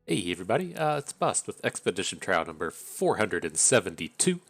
Hey everybody, it's Bust with Expedition Trial number 472.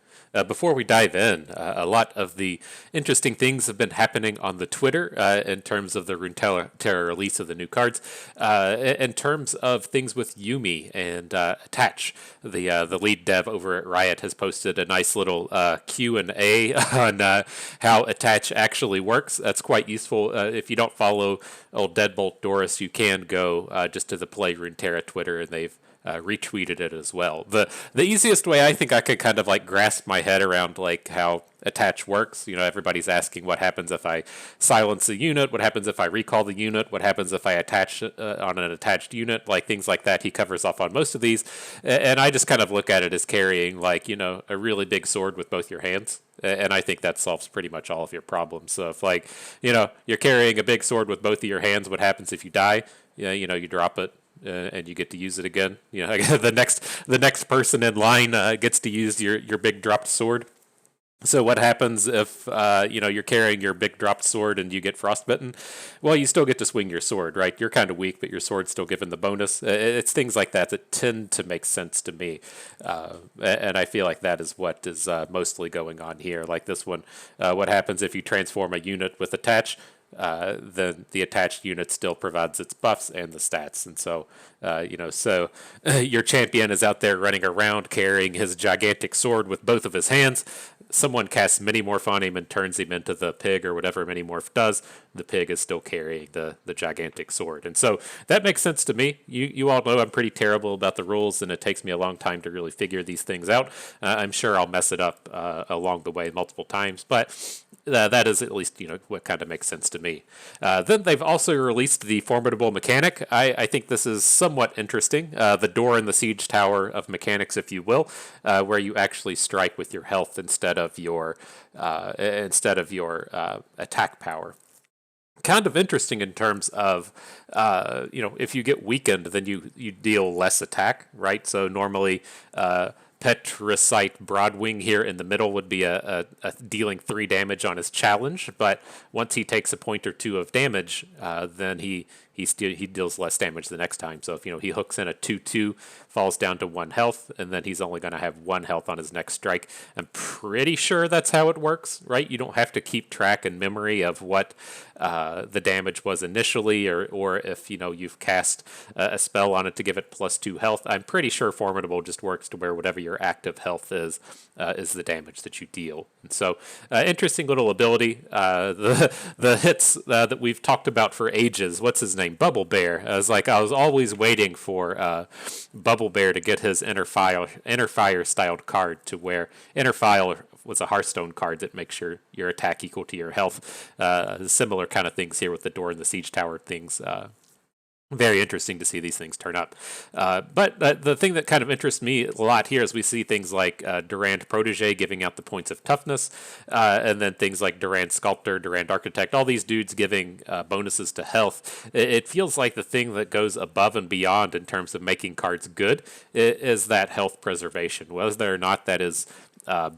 Before we dive in, a lot of the interesting things have been happening on the Twitter in terms of the Runeterra release of the new cards, in terms of things with Yumi and Attach. The lead dev over at Riot has posted a nice little Q&A on how Attach actually works. That's quite useful. If you don't follow old Deadbolt Doris, you can go just to the Play Runeterra Twitter, and they've retweeted it as well. The easiest way I think I could kind of like grasp my head around like how attach works. You know, everybody's asking what happens if I silence a unit, what happens if I recall the unit, what happens if I attach on an attached unit, like things like that. He covers off on most of these, and I just kind of look at it as carrying like a really big sword with both your hands. And I think that solves pretty much all of your problems. So if like you're carrying a big sword with both of your hands, what happens if you die? Yeah, you drop it and you get to use it again. The next person in line gets to use your big dropped sword. So what happens if you're carrying your big dropped sword and you get frostbitten? Well, you still get to swing your sword, right? You're kind of weak, but your sword's still given the bonus. It's things like that that tend to make sense to me, and I feel like that is what is mostly going on here. Like this one, what happens if you transform a unit with attach? Then the attached unit still provides its buffs and the stats. And so, your champion is out there running around carrying his gigantic sword with both of his hands. Someone casts Minimorph on him and turns him into the pig or whatever Minimorph does. The pig is still carrying the gigantic sword. And so that makes sense to me. You all know I'm pretty terrible about the rules, and it takes me a long time to really figure these things out. I'm sure I'll mess it up along the way multiple times, but that is at least what kind of makes sense to me. Then they've also released the formidable mechanic. I think this is somewhat interesting. The door in the siege tower of mechanics, if you will, where you actually strike with your health instead of your attack power. Kind of interesting in terms of, if you get weakened, then you deal less attack, right? So normally, Petricite Broadwing here in the middle would be a dealing 3 damage on his challenge, but once he takes a point or 2 of damage, then he deals less damage the next time. So if he hooks in a 2/2, falls down to 1 health, and then he's only going to have 1 health on his next strike. I'm pretty sure that's how it works, right? You don't have to keep track in memory of what the damage was initially, or if you've cast a spell on it to give it +2 health. I'm pretty sure Formidable just works to where whatever your active health is the damage that you deal. And so, interesting little ability. The hits that we've talked about for ages. What's his name? Bubble Bear. I was always waiting for Bubble Bear to get his Inner Fire styled card, to where Inner Fire was a Hearthstone card that makes your attack equal to your health. Similar kind of things here with the door and the siege tower things. Very interesting to see these things turn up. But the thing that kind of interests me a lot here is we see things like Durand Protege giving out the points of toughness, and then things like Durand Sculptor, Durand Architect, all these dudes giving bonuses to health. It feels like the thing that goes above and beyond in terms of making cards good is that health preservation. Whether or not that is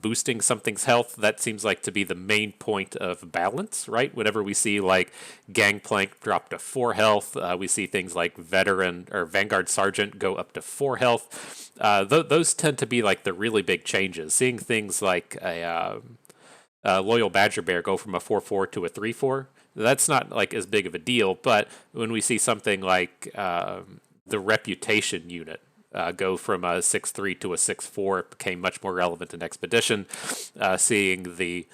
boosting something's health, that seems like to be the main point of balance, right? Whenever we see like Gangplank drop to 4 health, we see things like Veteran or Vanguard Sergeant go up to 4 health. Those tend to be like the really big changes. Seeing things like a Loyal Badger Bear go from a 4/4 to a 3/4, that's not like as big of a deal. But when we see something like the Reputation unit go from a 6/3 to a 6/4, it became much more relevant in Expedition. Seeing the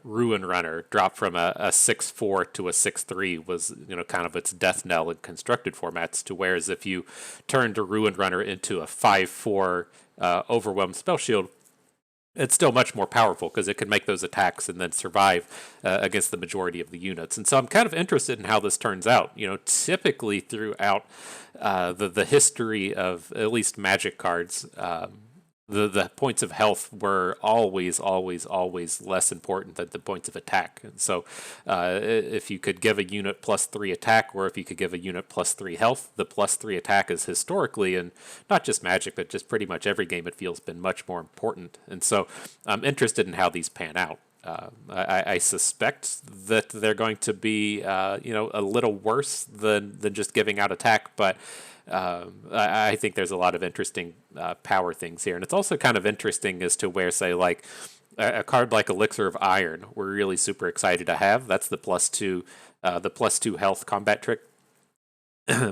Ruin Runner drop from a 6/4 to a 6/3 was kind of its death knell in constructed formats. To whereas if you turned a Ruin Runner into a 5/4 Overwhelmed Spell Shield, it's still much more powerful because it can make those attacks and then survive against the majority of the units. And so I'm kind of interested in how this turns out. Typically throughout the history of at least Magic cards, the points of health were always, always, always less important than the points of attack. And so if you could give a unit +3 attack, or if you could give a unit +3 health, the +3 attack is historically, and not just Magic, but just pretty much every game it feels, been much more important. And so I'm interested in how these pan out. I suspect that they're going to be, a little worse than just giving out attack, but I think there's a lot of interesting power things here. And it's also kind of interesting as to where, say, like a card like Elixir of Iron, we're really super excited to have. That's the +2 health combat trick.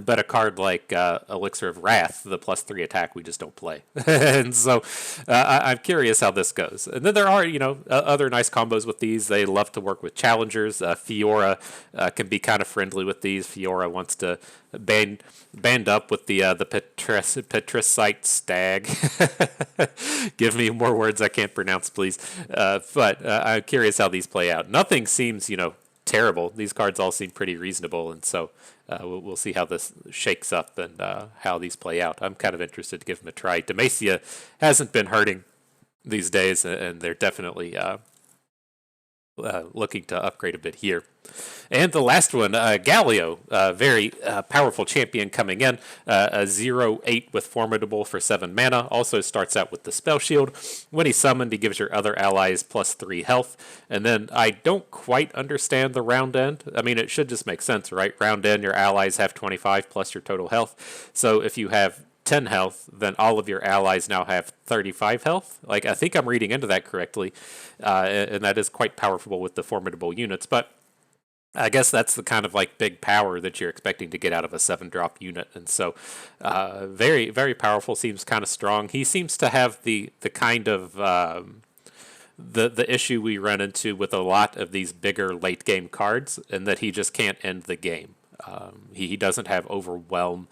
But a card like Elixir of Wrath, the +3 attack, we just don't play. And so I'm curious how this goes. And then there are, other nice combos with these. They love to work with challengers. Fiora can be kind of friendly with these. Fiora wants to band up with the Petricite Stag. Give me more words I can't pronounce, please. But I'm curious how these play out. Nothing seems, terrible. These cards all seem pretty reasonable, and so we'll see how this shakes up and how these play out. I'm kind of interested to give them a try. Demacia hasn't been hurting these days, and they're definitely looking to upgrade a bit here. And the last one, Galio, very powerful champion coming in, a 0/8 with Formidable for 7 mana, also starts out with the Spell Shield. When he's summoned, he gives your other allies +3 health, and then I don't quite understand the round end. I mean, it should just make sense, right? Round end, your allies have 25 plus your total health, so if you have 10 health, then all of your allies now have 35 health. Like, I think I'm reading into that correctly, and that is quite powerful with the Formidable units, but I guess that's the kind of like big power that you're expecting to get out of a 7-drop unit, and so very, very powerful. Seems kind of strong. He seems to have the kind of the issue we run into with a lot of these bigger late game cards, and that he just can't end the game. He doesn't have Overwhelm.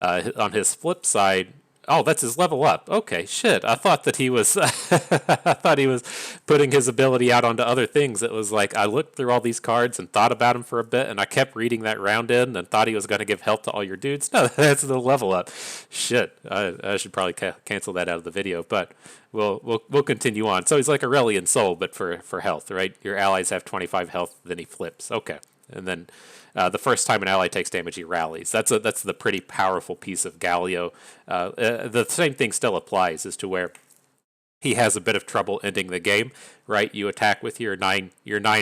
On his flip side, oh, that's his level up. Okay, shit. I thought that he was, I thought he was putting his ability out onto other things. It was like I looked through all these cards and thought about him for a bit, and I kept reading that round in and thought he was going to give health to all your dudes. No, that's the level up. Shit. I should probably cancel that out of the video, but we'll continue on. So he's like Aurelian Soul, but for health, right? Your allies have 25 health, then he flips. Okay, and then. The first time an ally takes damage, he rallies. That's the pretty powerful piece of Galio. The same thing still applies as to where he has a bit of trouble ending the game, right? You attack with your 9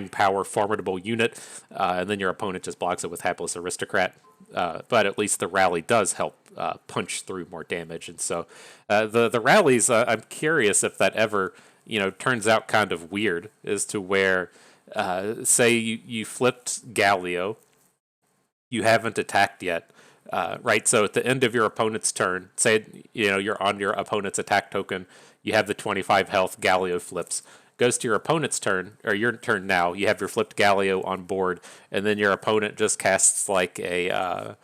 power Formidable unit, and then your opponent just blocks it with Hapless Aristocrat. But at least the rally does help punch through more damage. And so the rallies, I'm curious if that ever turns out kind of weird as to where, say you flipped Galio, you haven't attacked yet, right? So at the end of your opponent's turn, say you're on your opponent's attack token, you have the 25 health, Galio flips, goes to your opponent's turn, or your turn now, you have your flipped Galio on board, and then your opponent just casts like a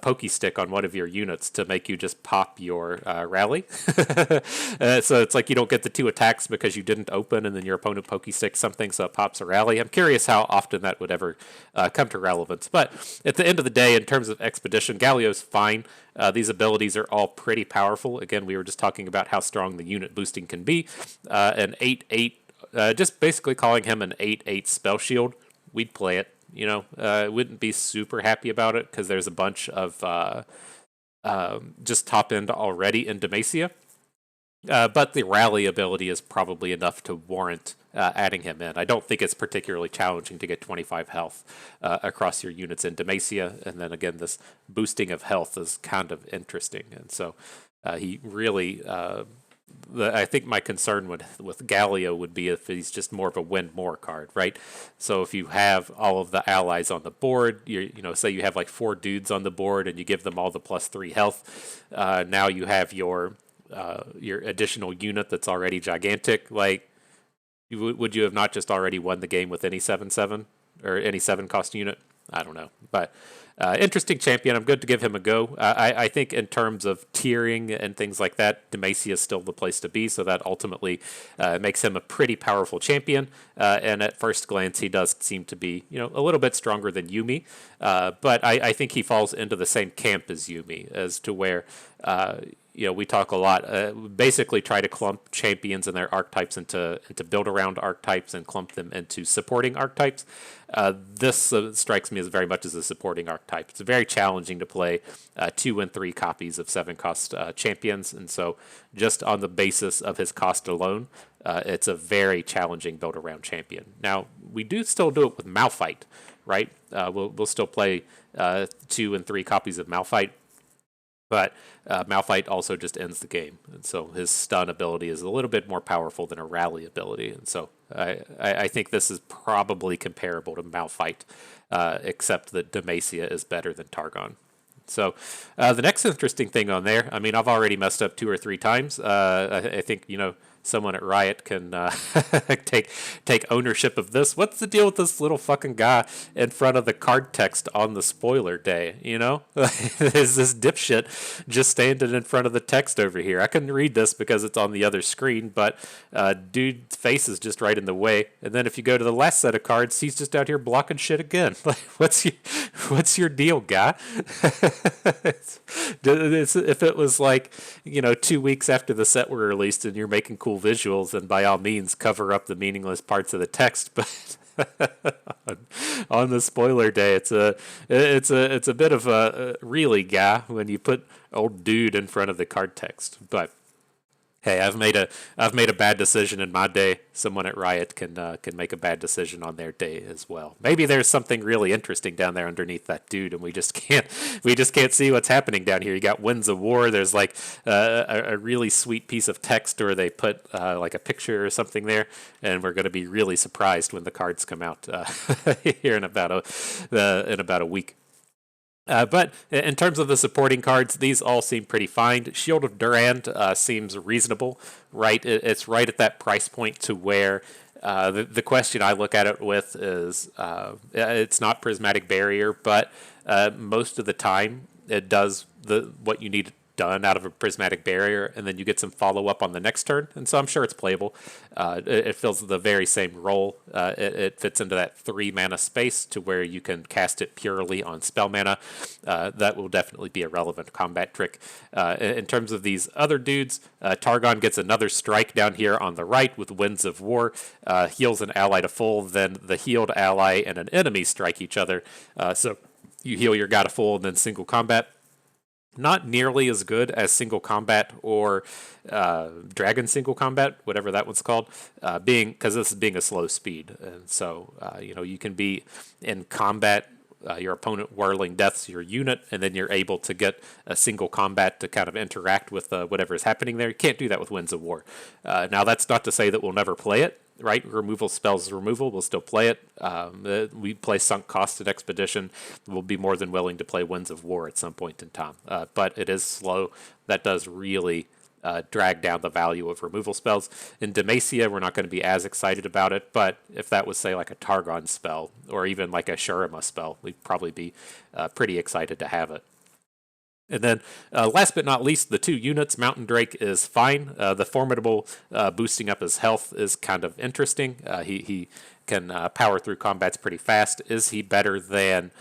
pokey stick on one of your units to make you just pop your rally. So it's like you don't get the 2 attacks because you didn't open, and then your opponent pokey sticks something, so it pops a rally. I'm curious how often that would ever come to relevance. But at the end of the day, in terms of Expedition, Galio's fine. These abilities are all pretty powerful. Again, we were just talking about how strong the unit boosting can be. An 8/8, just basically calling him an 8/8 spell shield, we'd play it. Wouldn't be super happy about it because there's a bunch of just top end already in Demacia. But the rally ability is probably enough to warrant adding him in. I don't think it's particularly challenging to get 25 health across your units in Demacia. And then again, this boosting of health is kind of interesting. And so he really... I think my concern with Galio would be if he's just more of a win more card, right? So if you have all of the allies on the board, say you have like 4 dudes on the board and you give them all the +3 health, now you have your additional unit that's already gigantic. Like, would you have not just already won the game with any 7/7 or any 7-cost unit? I don't know, but interesting champion. I'm good to give him a go. I think in terms of tiering and things like that, Demacia is still the place to be, so that ultimately makes him a pretty powerful champion. And at first glance, he does seem to be a little bit stronger than Yuumi, but I think he falls into the same camp as Yuumi, as to where we talk a lot, basically try to clump champions and their archetypes into build-around archetypes and clump them into supporting archetypes. This strikes me as very much as a supporting archetype. archetype. It's very challenging to play 2 and 3 copies of 7-cost champions, and so just on the basis of his cost alone, it's a very challenging build-around champion. Now, we do still do it with Malphite, right? We'll still play 2 and 3 copies of Malphite, but Malphite also just ends the game, and so his stun ability is a little bit more powerful than a rally ability, and so I think this is probably comparable to Malphite, except that Demacia is better than Targon. So the next interesting thing on there, I mean, I've already messed up 2 or 3 times. I think, someone at Riot can take ownership of this. What's the deal with this little fucking guy in front of the card text on the spoiler day? Is this dipshit just standing in front of the text over here? I couldn't read this because it's on the other screen, but dude's face is just right in the way. And then if you go to the last set of cards, he's just out here blocking shit again. Like, what's your deal, guy? If it was like 2 weeks after the set were released and you're making cool visuals, then by all means cover up the meaningless parts of the text, but on the spoiler day, it's a bit of a really guy when you put old dude in front of the card text. But hey, I've made a bad decision in my day. Someone at Riot can make a bad decision on their day as well. Maybe there's something really interesting down there underneath that dude, and we just can't see what's happening down here. You got Winds of War. There's like a really sweet piece of text, or they put like a picture or something there, and we're going to be really surprised when the cards come out here in about a week. But in terms of the supporting cards, these all seem pretty fine. Shield of Durand seems reasonable, right? It's right at that price point to where the question I look at it with is it's not Prismatic Barrier, but most of the time it does what you need done out of a Prismatic Barrier, and then you get some follow-up on the next turn, and so I'm sure it's playable. It fills the very same role. It fits into that 3 mana space to where you can cast it purely on spell mana. That will definitely be a relevant combat trick. In terms of these other dudes, Targon gets another strike down here on the right with Winds of War, heals an ally to full, then the healed ally and an enemy strike each other. So you heal your guy to full and then single combat. Not nearly as good as single combat or dragon single combat, whatever that one's called, because this is being a slow speed, and so you can be in combat. Your opponent whirling deaths your unit, and then you're able to get a single combat to kind of interact with whatever is happening there. You can't do that with Winds of War. Now, that's not to say that we'll never play it, right? Removal spells removal, we'll still play it. We play Sunk Cost at Expedition. We'll be more than willing to play Winds of War at some point in time. But it is slow. That does really drag down the value of removal spells. In Demacia, we're not going to be as excited about it, but if that was, say, like a Targon spell, or even like a Shurima spell, we'd probably be pretty excited to have it. And then, last but not least, the 2 units. Mountain Drake is fine. The Formidable boosting up his health is kind of interesting. He can power through combats pretty fast. Is he better than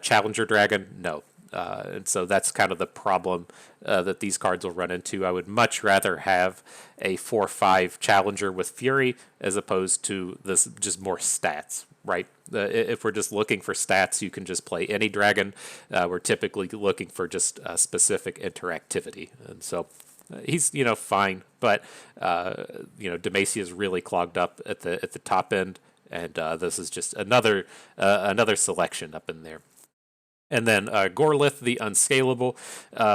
Challenger Dragon? No. And so that's kind of the problem that these cards will run into. I would much rather have a 4/5 Challenger with Fury as opposed to this just more stats, right? If we're just looking for stats, you can just play any dragon. We're typically looking for just specific interactivity. And so he's, fine, but, Demacia is really clogged up at the top end, and this is just another selection up in there. And then Gorlith, the Unscalable.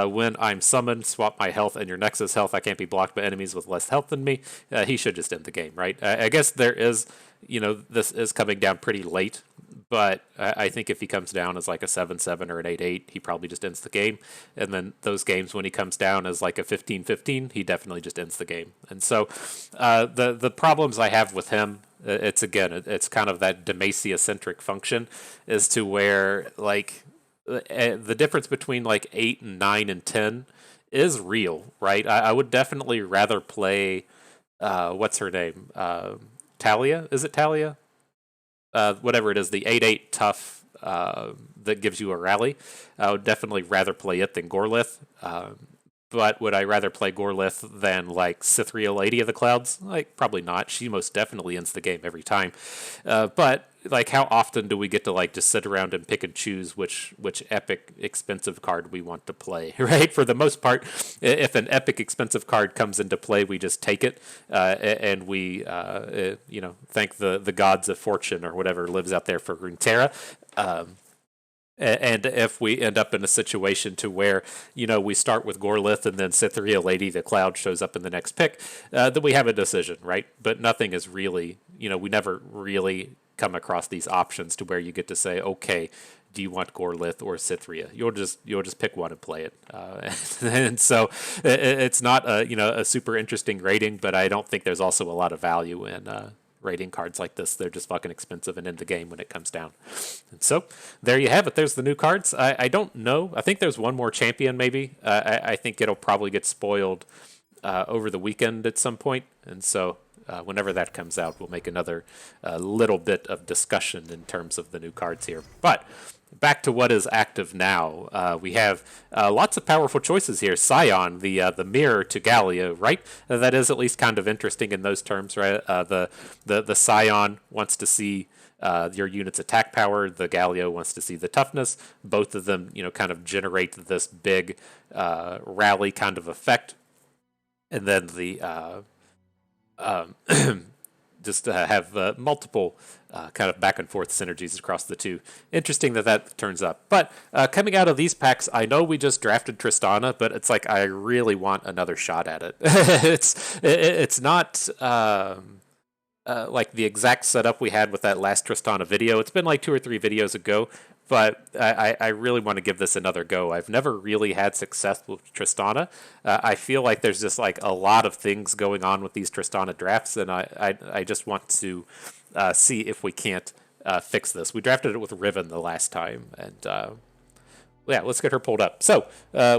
When I'm summoned, swap my health and your Nexus health. I can't be blocked by enemies with less health than me. He should just end the game, right? I guess there is, this is coming down pretty late, but I think if he comes down as like a 7/7 or an 8/8, he probably just ends the game. And then those games when he comes down as like a 15/15, he definitely just ends the game. And so the problems I have with him, it's kind of that Demacia-centric function, is to where, like, the difference between like 8 and 9 and 10 is real, right? I would definitely rather play, what's her name? Talia? Is it Talia? Whatever it is, the 8/8 tough that gives you a rally. I would definitely rather play it than Gorlith. But would I rather play Gorlith than like Cytherea, Lady of the Clouds? Like, probably not. She most definitely ends the game every time. But like how often do we get to like just sit around and pick and choose which epic expensive card we want to play, right? For the most part, if an epic expensive card comes into play, we just take it, and we thank the gods of fortune or whatever lives out there for Runeterra. And if we end up in a situation to where, we start with Gorlith and then Cytherea Lady the Cloud shows up in the next pick, then we have a decision, right? But nothing is really, we never really come across these options to where you get to say, okay, do you want Gorlith or Cytherea? You'll just pick one and play it. And so it's not a super interesting rating, but I don't think there's also a lot of value in rating cards like this. They're just fucking expensive and in the game when it comes down. And so there you have it. There's the new cards. I don't know. I think there's one more champion maybe. I think it'll probably get spoiled over the weekend at some point. And so whenever that comes out, we'll make another little bit of discussion in terms of the new cards here. But back to what is active now. We have lots of powerful choices here. Scion, the mirror to Galio, right? That is at least kind of interesting in those terms, right? The Scion wants to see your unit's attack power. The Galio wants to see the toughness. Both of them, kind of generate this big rally kind of effect. And then the just have multiple kind of back and forth synergies across the two. Interesting that turns up. But coming out of these packs, I know we just drafted Tristana, but it's like I really want another shot at it. It's not like the exact setup we had with that last Tristana video. It's been like 2 or 3 videos ago, but I really want to give this another go. I've never really had success with Tristana. I feel like there's just like a lot of things going on with these Tristana drafts, and I just want to see if we can't fix this. We drafted it with Riven the last time, and yeah, let's get her pulled up. So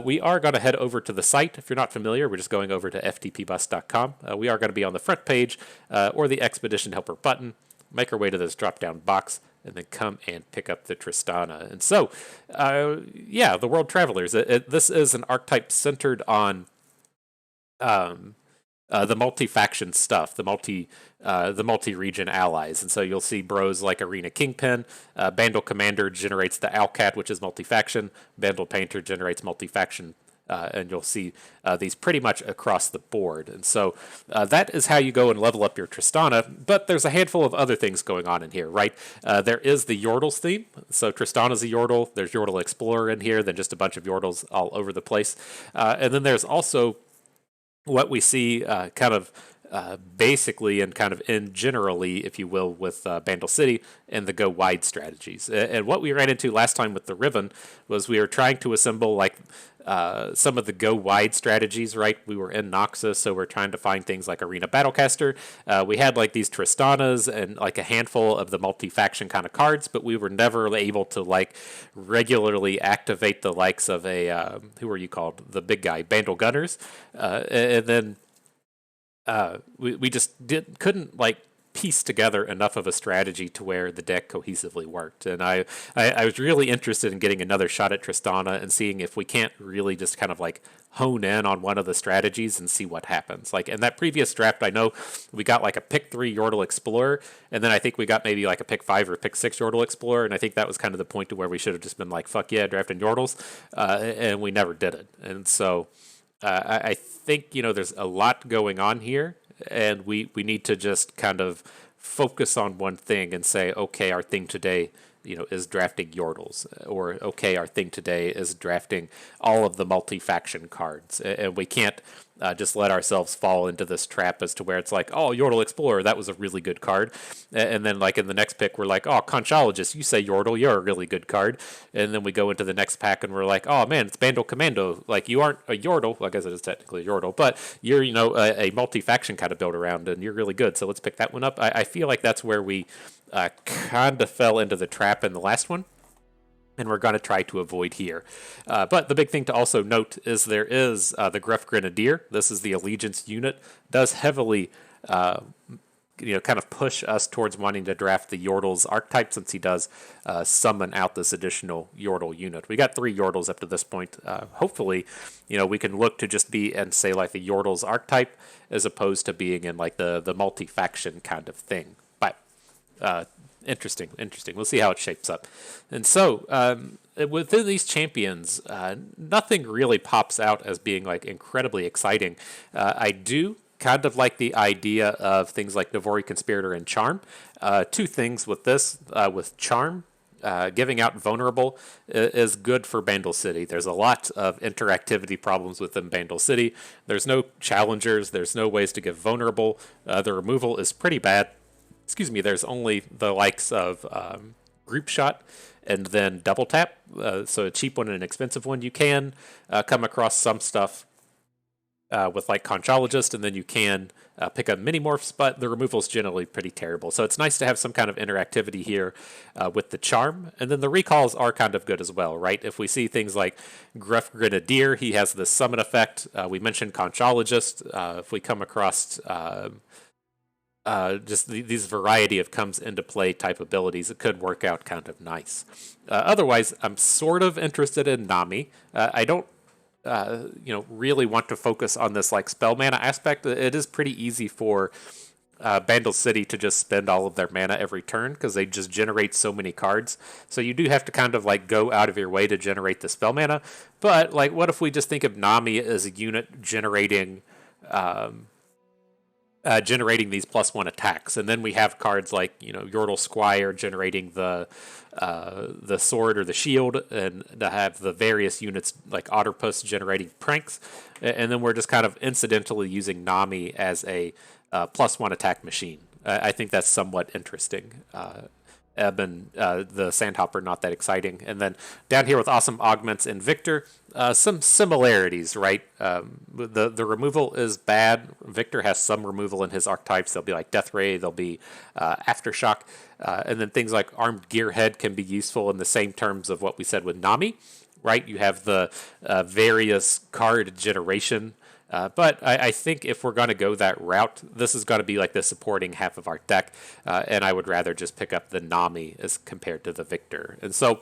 we are going to head over to the site. If you're not familiar, we're just going over to ftpbus.com. We are going to be on the front page or the Expedition Helper button. Make our way to this drop-down box, and then come and pick up the Tristana. And so, yeah, the World Travelers. This is an archetype centered on the multi-faction stuff, the multi-region allies. And so you'll see bros like Arena Kingpin. Bandle Commander generates the Owlcat, which is multi-faction. Bandle Painter generates multi-faction. And you'll see these pretty much across the board. And so that is how you go and level up your Tristana. But there's a handful of other things going on in here, right? There is the Yordles theme. So Tristana's a Yordle. There's Yordle Explorer in here. Then just a bunch of Yordles all over the place. And then there's also what we see kind of basically and kind of in generally, if you will, with Bandle City and the go wide strategies. And what we ran into last time with the Riven was we were trying to assemble like some of the go wide strategies, right? We were in Noxus, so we're trying to find things like Arena Battlecaster. We had like these Tristanas and like a handful of the multi-faction kind of cards, but we were never able to like regularly activate the likes of a, who are you called? The big guy, Bandle Gunners. And then we just couldn't like piece together enough of a strategy to where the deck cohesively worked. And I was really interested in getting another shot at Tristana and seeing if we can't really just kind of like hone in on one of the strategies and see what happens. Like in that previous draft, I know we got like a pick 3 Yordle Explorer, and then I think we got maybe like a pick 5 or pick 6 Yordle Explorer, and I think that was kind of the point to where we should have just been like, fuck yeah, drafting Yordles, and we never did it. And so I think, there's a lot going on here, and we need to just kind of focus on one thing and say, okay, our thing today, is drafting Yordles, or okay, our thing today is drafting all of the multi-faction cards, and we can't just let ourselves fall into this trap as to where it's like, oh, Yordle Explorer, that was a really good card, and then like in the next pick we're like, oh, Conchologist, you say Yordle, you're a really good card, and then we go into the next pack and we're like, oh man, it's Bandle Commando, like you aren't a Yordle, well, I guess it is technically a Yordle, but you're a multi-faction kind of build around and you're really good, so let's pick that one up. I feel like that's where we kind of fell into the trap in the last one, and we're going to try to avoid here. But the big thing to also note is there is the Gruff Grenadier. This is the Allegiance unit. Does heavily, kind of push us towards wanting to draft the Yordle's archetype, since he does summon out this additional Yordle unit. We got 3 Yordles up to this point. Hopefully, we can look to just be and say like the Yordle's archetype as opposed to being in like the multi-faction kind of thing. But Interesting, interesting. We'll see how it shapes up. And so, within these champions, nothing really pops out as being like incredibly exciting. I do kind of like the idea of things like Navori Conspirator and Charm. Two things with this, with Charm. Giving out vulnerable is good for Bandle City. There's a lot of interactivity problems within Bandle City. There's no challengers. There's no ways to give vulnerable. The removal is pretty bad. Excuse me, there's only the likes of group shot and then double tap. So a cheap one and an expensive one. You can come across some stuff with like Conchologist, and then you can pick up mini-morphs, but the removal is generally pretty terrible. So it's nice to have some kind of interactivity here with the Charm. And then the recalls are kind of good as well, right? If we see things like Gruff Grenadier, he has the summon effect. We mentioned Conchologist. If we come across just these variety of comes into play type abilities, it could work out kind of nice. Otherwise, I'm sort of interested in Nami. I don't really want to focus on this like spell mana aspect. It is pretty easy for Bandle City to just spend all of their mana every turn because they just generate so many cards. So you do have to kind of like go out of your way to generate the spell mana. But like, what if we just think of Nami as a unit generating these +1 attacks, and then we have cards like Yordle Squire generating the sword or the shield, and to have the various units like Otterpuss generating pranks, and then we're just kind of incidentally using Nami as a +1 attack machine. I think that's somewhat interesting. Ebb and the Sandhopper, not that exciting. And then down here with awesome augments and Victor, some similarities, right? The removal is bad. Victor has some removal in his archetypes. They'll be like Death Ray, they'll be Aftershock, and then things like Armed Gearhead can be useful in the same terms of what we said with Nami, right? You have the various card generation. But I think if we're going to go that route, this is going to be like the supporting half of our deck, and I would rather just pick up the Nami as compared to the Victor. And so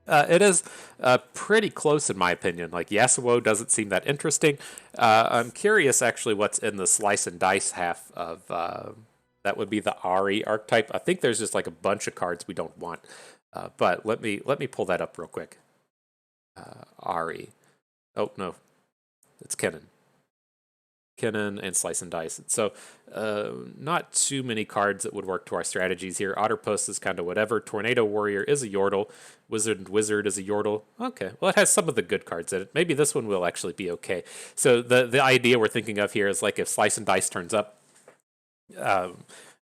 it is pretty close in my opinion. Like Yasuo doesn't seem that interesting. I'm curious actually what's in the Slice and Dice half of that would be the Ari archetype. I think there's just like a bunch of cards we don't want. But let me pull that up real quick. Ari. Oh no, it's Kennen and Slice and Dice. So not too many cards that would work to our strategies here. Otterpuss is kind of whatever. Tornado Warrior is a Yordle. Wizard is a Yordle. Okay, well it has some of the good cards in it. Maybe this one will actually be okay. So the idea we're thinking of here is like if Slice and Dice turns up,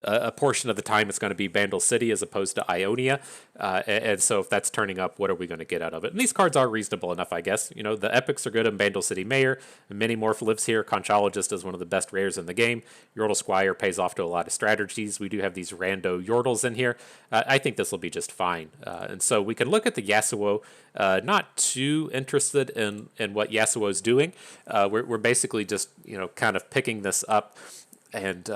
a portion of the time it's going to be Bandle City as opposed to Ionia. And so if that's turning up, what are we going to get out of it? And these cards are reasonable enough, I guess. The epics are good in Bandle City Mayor. Minimorph lives here. Conchologist is one of the best rares in the game. Yordle Squire pays off to a lot of strategies. We do have these rando Yordles in here. I think this will be just fine. And so we can look at the Yasuo. Not too interested in what Yasuo is doing. We're basically just, kind of picking this up and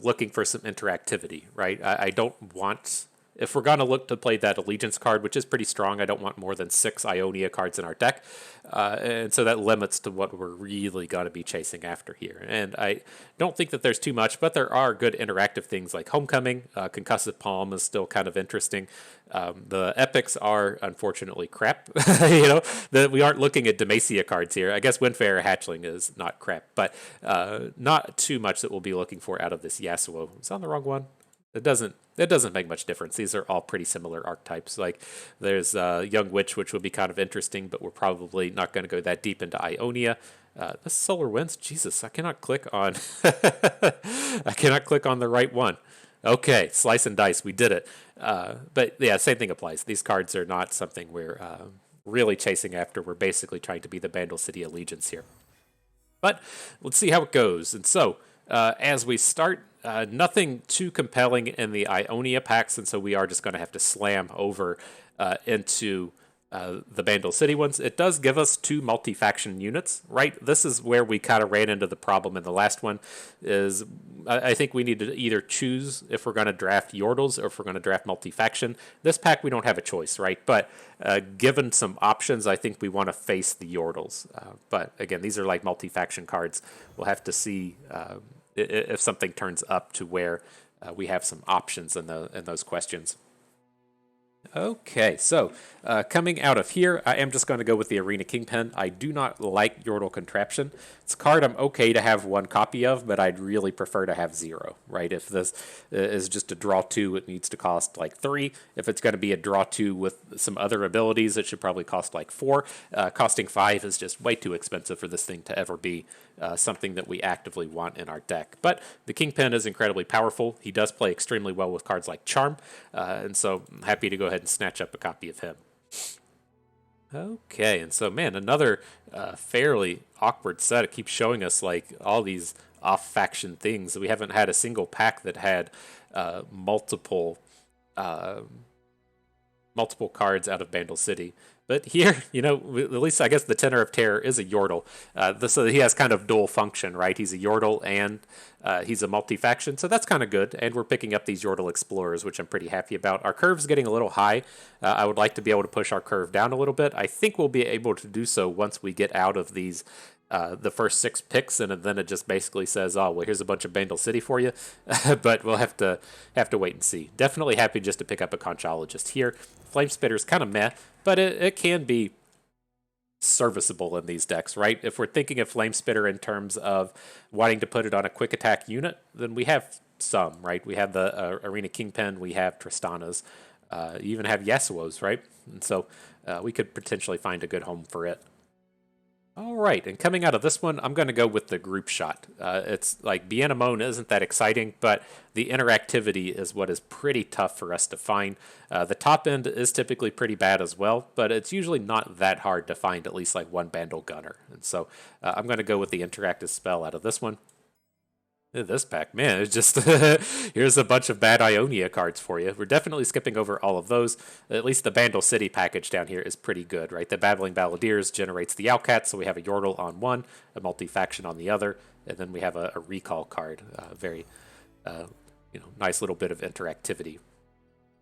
looking for some interactivity, right? I don't want, if we're going to look to play that Allegiance card, which is pretty strong, I don't want more than 6 Ionia cards in our deck. And so that limits to what we're really going to be chasing after here. And I don't think that there's too much, but there are good interactive things like Homecoming. Concussive Palm is still kind of interesting. The epics are unfortunately crap. We aren't looking at Demacia cards here. I guess Windfarer Hatchling is not crap, but not too much that we'll be looking for out of this Yasuo. Is on the wrong one? It doesn't make much difference. These are all pretty similar archetypes. Like there's Young Witch, which would be kind of interesting, but we're probably not going to go that deep into Ionia. This Solar Winds, Jesus, I cannot click on I cannot click on the right one. Okay, Slice and Dice, we did it. But yeah, same thing applies. These cards are not something we're really chasing after. We're basically trying to be the Bandle City Allegiance here. But let's see how it goes. And so, as we start, nothing too compelling in the Ionia packs, and so we are just going to have to slam over into the Bandle City ones. It does give us 2 multi-faction units, right? This is where we kind of ran into the problem in the last one, is I think we need to either choose if we're going to draft Yordles or if we're going to draft multi-faction. This pack, we don't have a choice, right? But given some options, I think we want to face the Yordles. But again, these are like multi-faction cards. We'll have to see if something turns up to where we have some options in those questions. Okay, so coming out of here, I am just going to go with the Arena Kingpin. I do not like Yordle Contraption. It's a card I'm okay to have one copy of, but I'd really prefer to have 0, right? If this is just a draw 2, it needs to cost like 3. If it's going to be a draw 2 with some other abilities, it should probably cost like 4. Costing 5 is just way too expensive for this thing to ever be something that we actively want in our deck. But the Kingpin is incredibly powerful. He does play extremely well with cards like Charm, and so I'm happy to go ahead and snatch up a copy of him. Okay, and so, man, another fairly awkward set. It keeps showing us like all these off-faction things. We haven't had a single pack that had multiple cards out of Bandle City. But here, at least I guess the Tenor of Terror is a Yordle. So he has kind of dual function, right? He's a Yordle and he's a multi-faction, so that's kind of good. And we're picking up these Yordle Explorers, which I'm pretty happy about. Our curve's getting a little high. I would like to be able to push our curve down a little bit. I think we'll be able to do so once we get out of these the first 6 picks, and then it just basically says, oh, well, here's a bunch of Bandle City for you. But we'll have to wait and see. Definitely happy just to pick up a Conchologist here. Flame Spitter's kind of meh, but it can be serviceable in these decks, right? If we're thinking of Flame Spitter in terms of wanting to put it on a quick attack unit, then we have some, right? We have the Arena Kingpin, we have Tristanas, you even have Yasuos, right? And so we could potentially find a good home for it. All right, and coming out of this one, I'm going to go with the group shot. It's like Bienamon isn't that exciting, but the interactivity is what is pretty tough for us to find. The top end is typically pretty bad as well, but it's usually not that hard to find at least like one Bandle Gunner. And so I'm going to go with the interactive spell out of this one. This pack, man, it's just here's a bunch of bad Ionia cards for you. We're definitely skipping over all of those. At least the Bandle City package down here is pretty good, right? The Battling Balladeers generates the Outcat, so we have a Yordle on one, a multi-faction on the other, and then we have a recall card. Very, nice little bit of interactivity.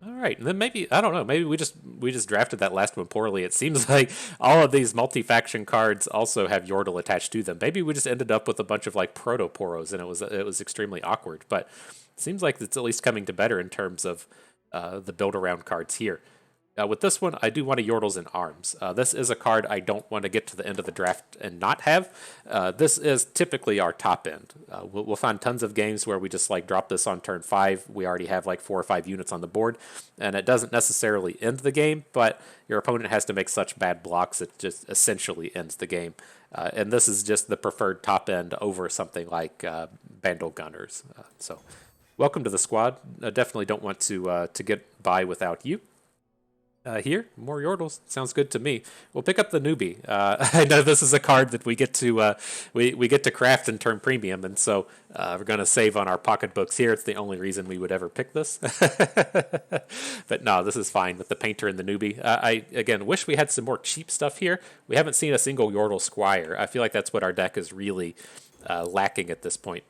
All right, and then maybe, I don't know, maybe we just drafted that last one poorly. It seems like all of these multi-faction cards also have Yordle attached to them. Maybe we just ended up with a bunch of like Proto-Poros, and it was extremely awkward. But it seems like it's at least coming to better in terms of the build-around cards here. With this one, I do want a Yordles in Arms. This is a card I don't want to get to the end of the draft and not have. This is typically our top end. We'll find tons of games where we just like drop this on turn 5. We already have like 4 or 5 units on the board, and it doesn't necessarily end the game, but your opponent has to make such bad blocks it just essentially ends the game. And this is just the preferred top end over something like Bandle Gunners. So welcome to the squad. I definitely don't want to get by without you. Here, more Yordles. Sounds good to me. We'll pick up the newbie. I know this is a card that we get to we get to craft and turn premium, and so we're going to save on our pocketbooks here. It's the only reason we would ever pick this. But no, this is fine with the painter and the newbie. I again wish we had some more cheap stuff here. We haven't seen a single Yordle Squire. I feel like that's what our deck is really lacking at this point.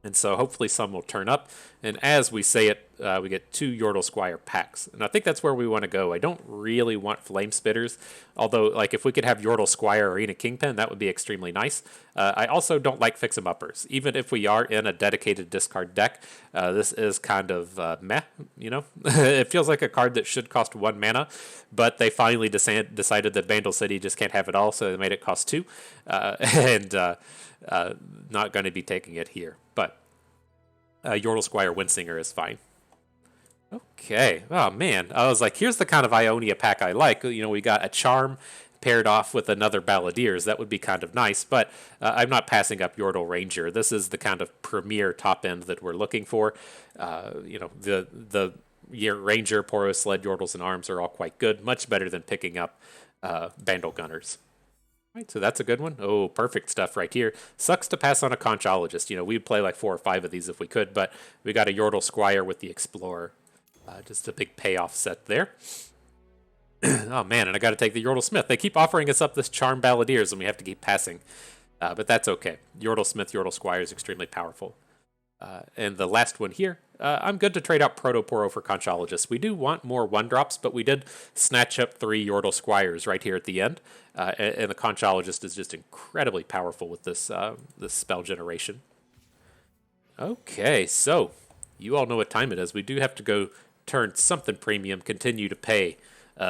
And so hopefully some will turn up. And as we say it, we get 2 Yordle Squire packs. And I think that's where we want to go. I don't really want Flame Spitters, although like if we could have Yordle Squire Arena Kingpin, that would be extremely nice. I also don't like Fix-em-Uppers. Even if we are in a dedicated discard deck, this is kind of meh, It feels like a card that should cost 1 mana, but they finally decided that Bandle City just can't have it all, so they made it cost 2. Not going to be taking it here. But Yordle Squire Windsinger is fine. Okay. Oh, man. I was like, here's the kind of Ionia pack I like. We got a Charm paired off with another Balladeers. That would be kind of nice, but I'm not passing up Yordle Ranger. This is the kind of premier top end that we're looking for. The Ranger, Poro Sled, Yordles, and Arms are all quite good. Much better than picking up Bandle Gunners. Right, so that's a good one. Oh, perfect stuff right here. Sucks to pass on a Conchologist. We'd play like 4 or 5 of these if we could, but we got a Yordle Squire with the Explorer. Just a big payoff set there. Oh, man, and I got to take the Yordle Smith. They keep offering us up this Charm Balladeers, and we have to keep passing. But that's okay. Yordle Smith, Yordle Squire is extremely powerful. And the last one here, I'm good to trade out Proto-Poro for Conchologist. We do want more 1-drops, but we did snatch up 3 Yordle Squires right here at the end. And the Conchologist is just incredibly powerful with this spell generation. Okay, so you all know what time it is. We do have to go turn something premium, continue to pay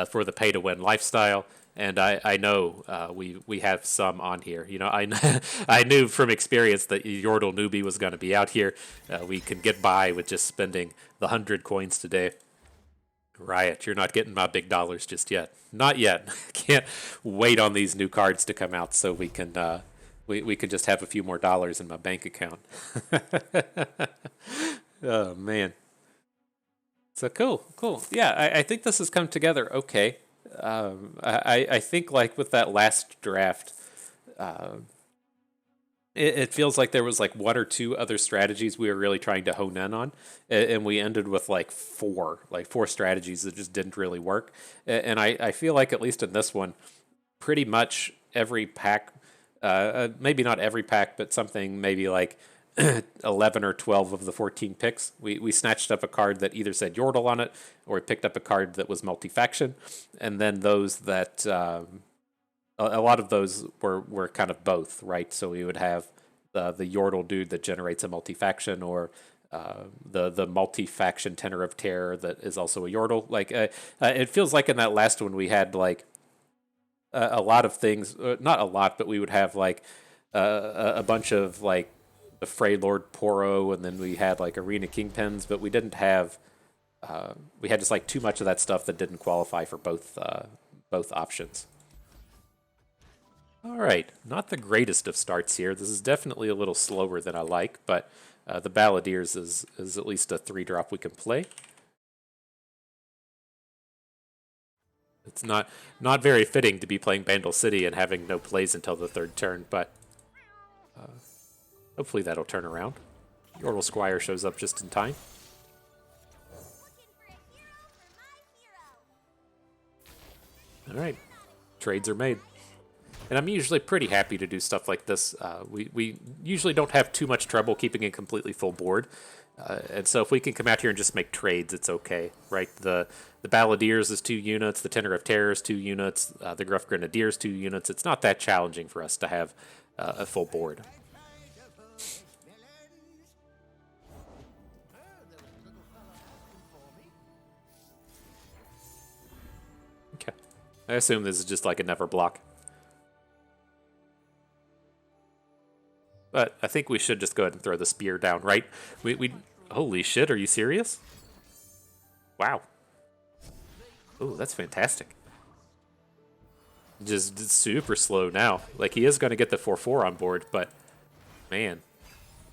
for the pay-to-win lifestyle. And I know we have some on here. You know, I knew from experience that Yordle newbie was going to be out here. We can get by with just spending the 100 coins today. Riot, you're not getting my big dollars just yet. Not yet. Can't wait on these new cards to come out so we can we could just have a few more dollars in my bank account. Oh man. So cool. Yeah, I think this has come together okay. I think like with that last draft, it feels like there was like one or two other strategies we were really trying to hone in on, and we ended with like four strategies that just didn't really work. And I feel like at least in this one, pretty much every pack, maybe not every pack, but something maybe like 11 or 12 of the 14 picks, we snatched up a card that either said Yordle on it, or we picked up a card that was multi-faction, and then those that a lot of those were kind of both, right? So we would have the Yordle dude that generates a multi-faction, or the multi-faction Tenor of Terror that is also a Yordle. Like it feels like in that last one we had like a lot of things, not a lot, but we would have like a bunch of like the Frey Lord Poro, and then we had like Arena Kingpins, but we didn't have we had just like too much of that stuff that didn't qualify for both options. All right, not the greatest of starts here. This is definitely a little slower than I like, but the Balladeers is at least a 3-drop we can play. It's not very fitting to be playing Bandle City and having no plays until the 3rd turn, but hopefully that'll turn around. Yordle Squire shows up just in time. All right, trades are made. And I'm usually pretty happy to do stuff like this. We usually don't have too much trouble keeping a completely full board. And so if we can come out here and just make trades, it's okay, right? The Balladeers is 2 units, the Tenor of Terror is 2 units, the Gruff Grenadiers 2 units. It's not that challenging for us to have a full board. Okay. I assume this is just like a never block. But I think we should just go ahead and throw the spear down, right? We holy shit, are you serious? Wow. Oh, that's fantastic. Just super slow now. Like, he is going to get the 4/4 on board, but man,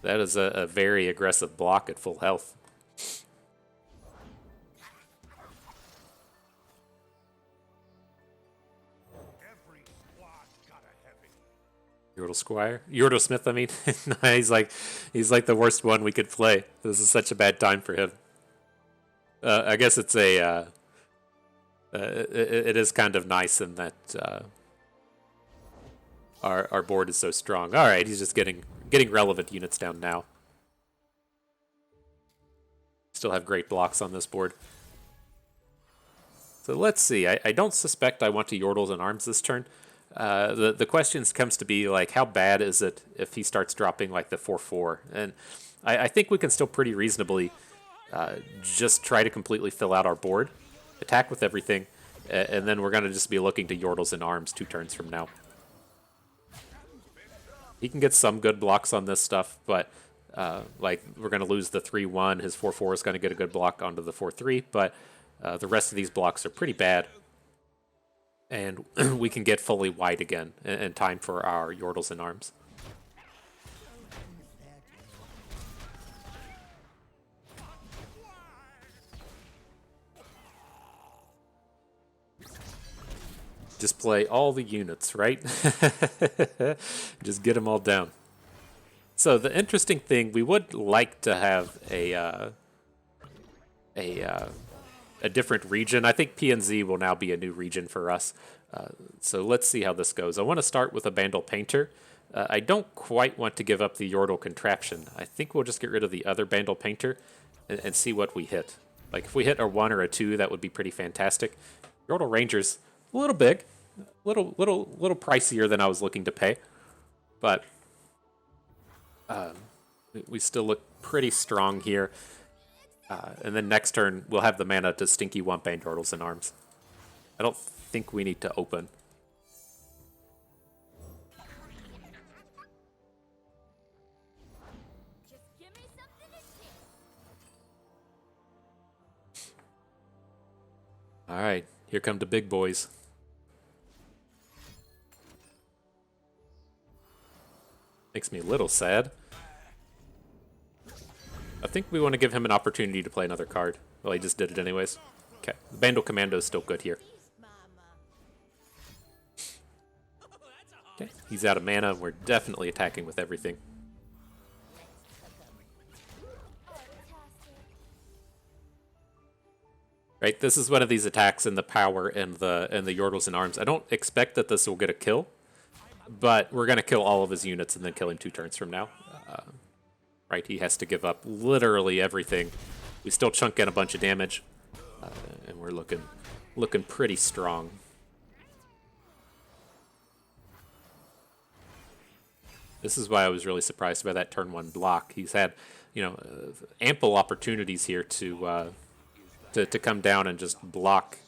that is a very aggressive block at full health. Yordle Squire, Yordle Smith. I mean, he's like the worst one we could play. This is such a bad time for him. I guess it's a it is kind of nice in that our board is so strong. All right, he's just getting relevant units down now. Still have great blocks on this board. So let's see. I don't suspect I want to Yordles and Arms this turn. The questions comes to be like, how bad is it if he starts dropping like the 4/4? And I think we can still pretty reasonably just try to completely fill out our board, attack with everything, and then we're going to just be looking to Yordles and Arms 2 turns from now. He can get some good blocks on this stuff, but like we're going to lose the 3/1. His 4/4 is going to get a good block onto the 4/3, but the rest of these blocks are pretty bad. And we can get fully white again in time for our Yordles and Arms. Just play all the units, right? Just get them all down. So the interesting thing, we would like to have a different region. I think PNZ will now be a new region for us. So let's see how this goes. I want to start with a Bandle Painter. I don't quite want to give up the Yordle Contraption. I think we'll just get rid of the other Bandle Painter and see what we hit. Like if we hit a 1 or a 2, that would be pretty fantastic. Yordle Ranger's a little big, little pricier than I was looking to pay, but we still look pretty strong here. And then next turn, we'll have the mana to stinky one band Yordles in arms. I don't think we need to open. All right, here come the big boys. Makes me a little sad. I think we want to give him an opportunity to play another card. Well, he just did it anyways. Okay, the Bandle Commando is still good here. Okay, he's out of mana, and we're definitely attacking with everything. Right, this is one of these attacks in the power and the Yordles in arms. I don't expect that this will get a kill, but we're gonna kill all of his units and then kill him 2 turns from now. Right, he has to give up literally everything. We still chunk in a bunch of damage, and we're looking pretty strong. This is why I was really surprised by that turn 1 block. He's had, ample opportunities here to come down and just block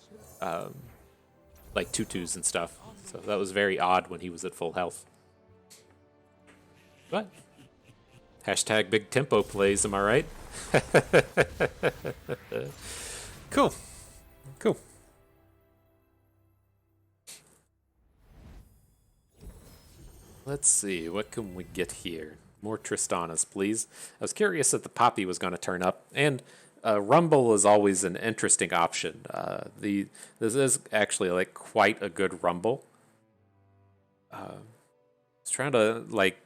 like 2/2s and stuff. So that was very odd when he was at full health. But hashtag big tempo plays, am I right? Cool. Cool. Let's see, what can we get here? More Tristanas, please. I was curious if the Poppy was going to turn up, and Rumble is always an interesting option. This is actually like quite a good Rumble. I was trying to like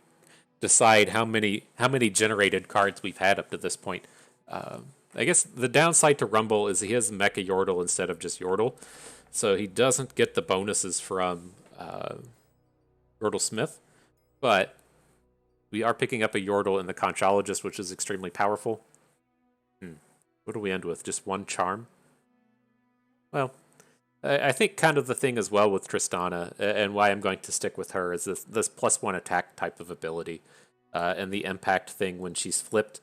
decide how many generated cards we've had up to this point. I guess the downside to Rumble is he has Mecha Yordle instead of just Yordle, so he doesn't get the bonuses from Yordle Smith, but we are picking up a Yordle in the Conchologist, which is extremely powerful. What do we end with? Just 1 charm? Well, I think kind of the thing as well with Tristana, and why I'm going to stick with her, is this +1 attack type of ability, and the impact thing when she's flipped.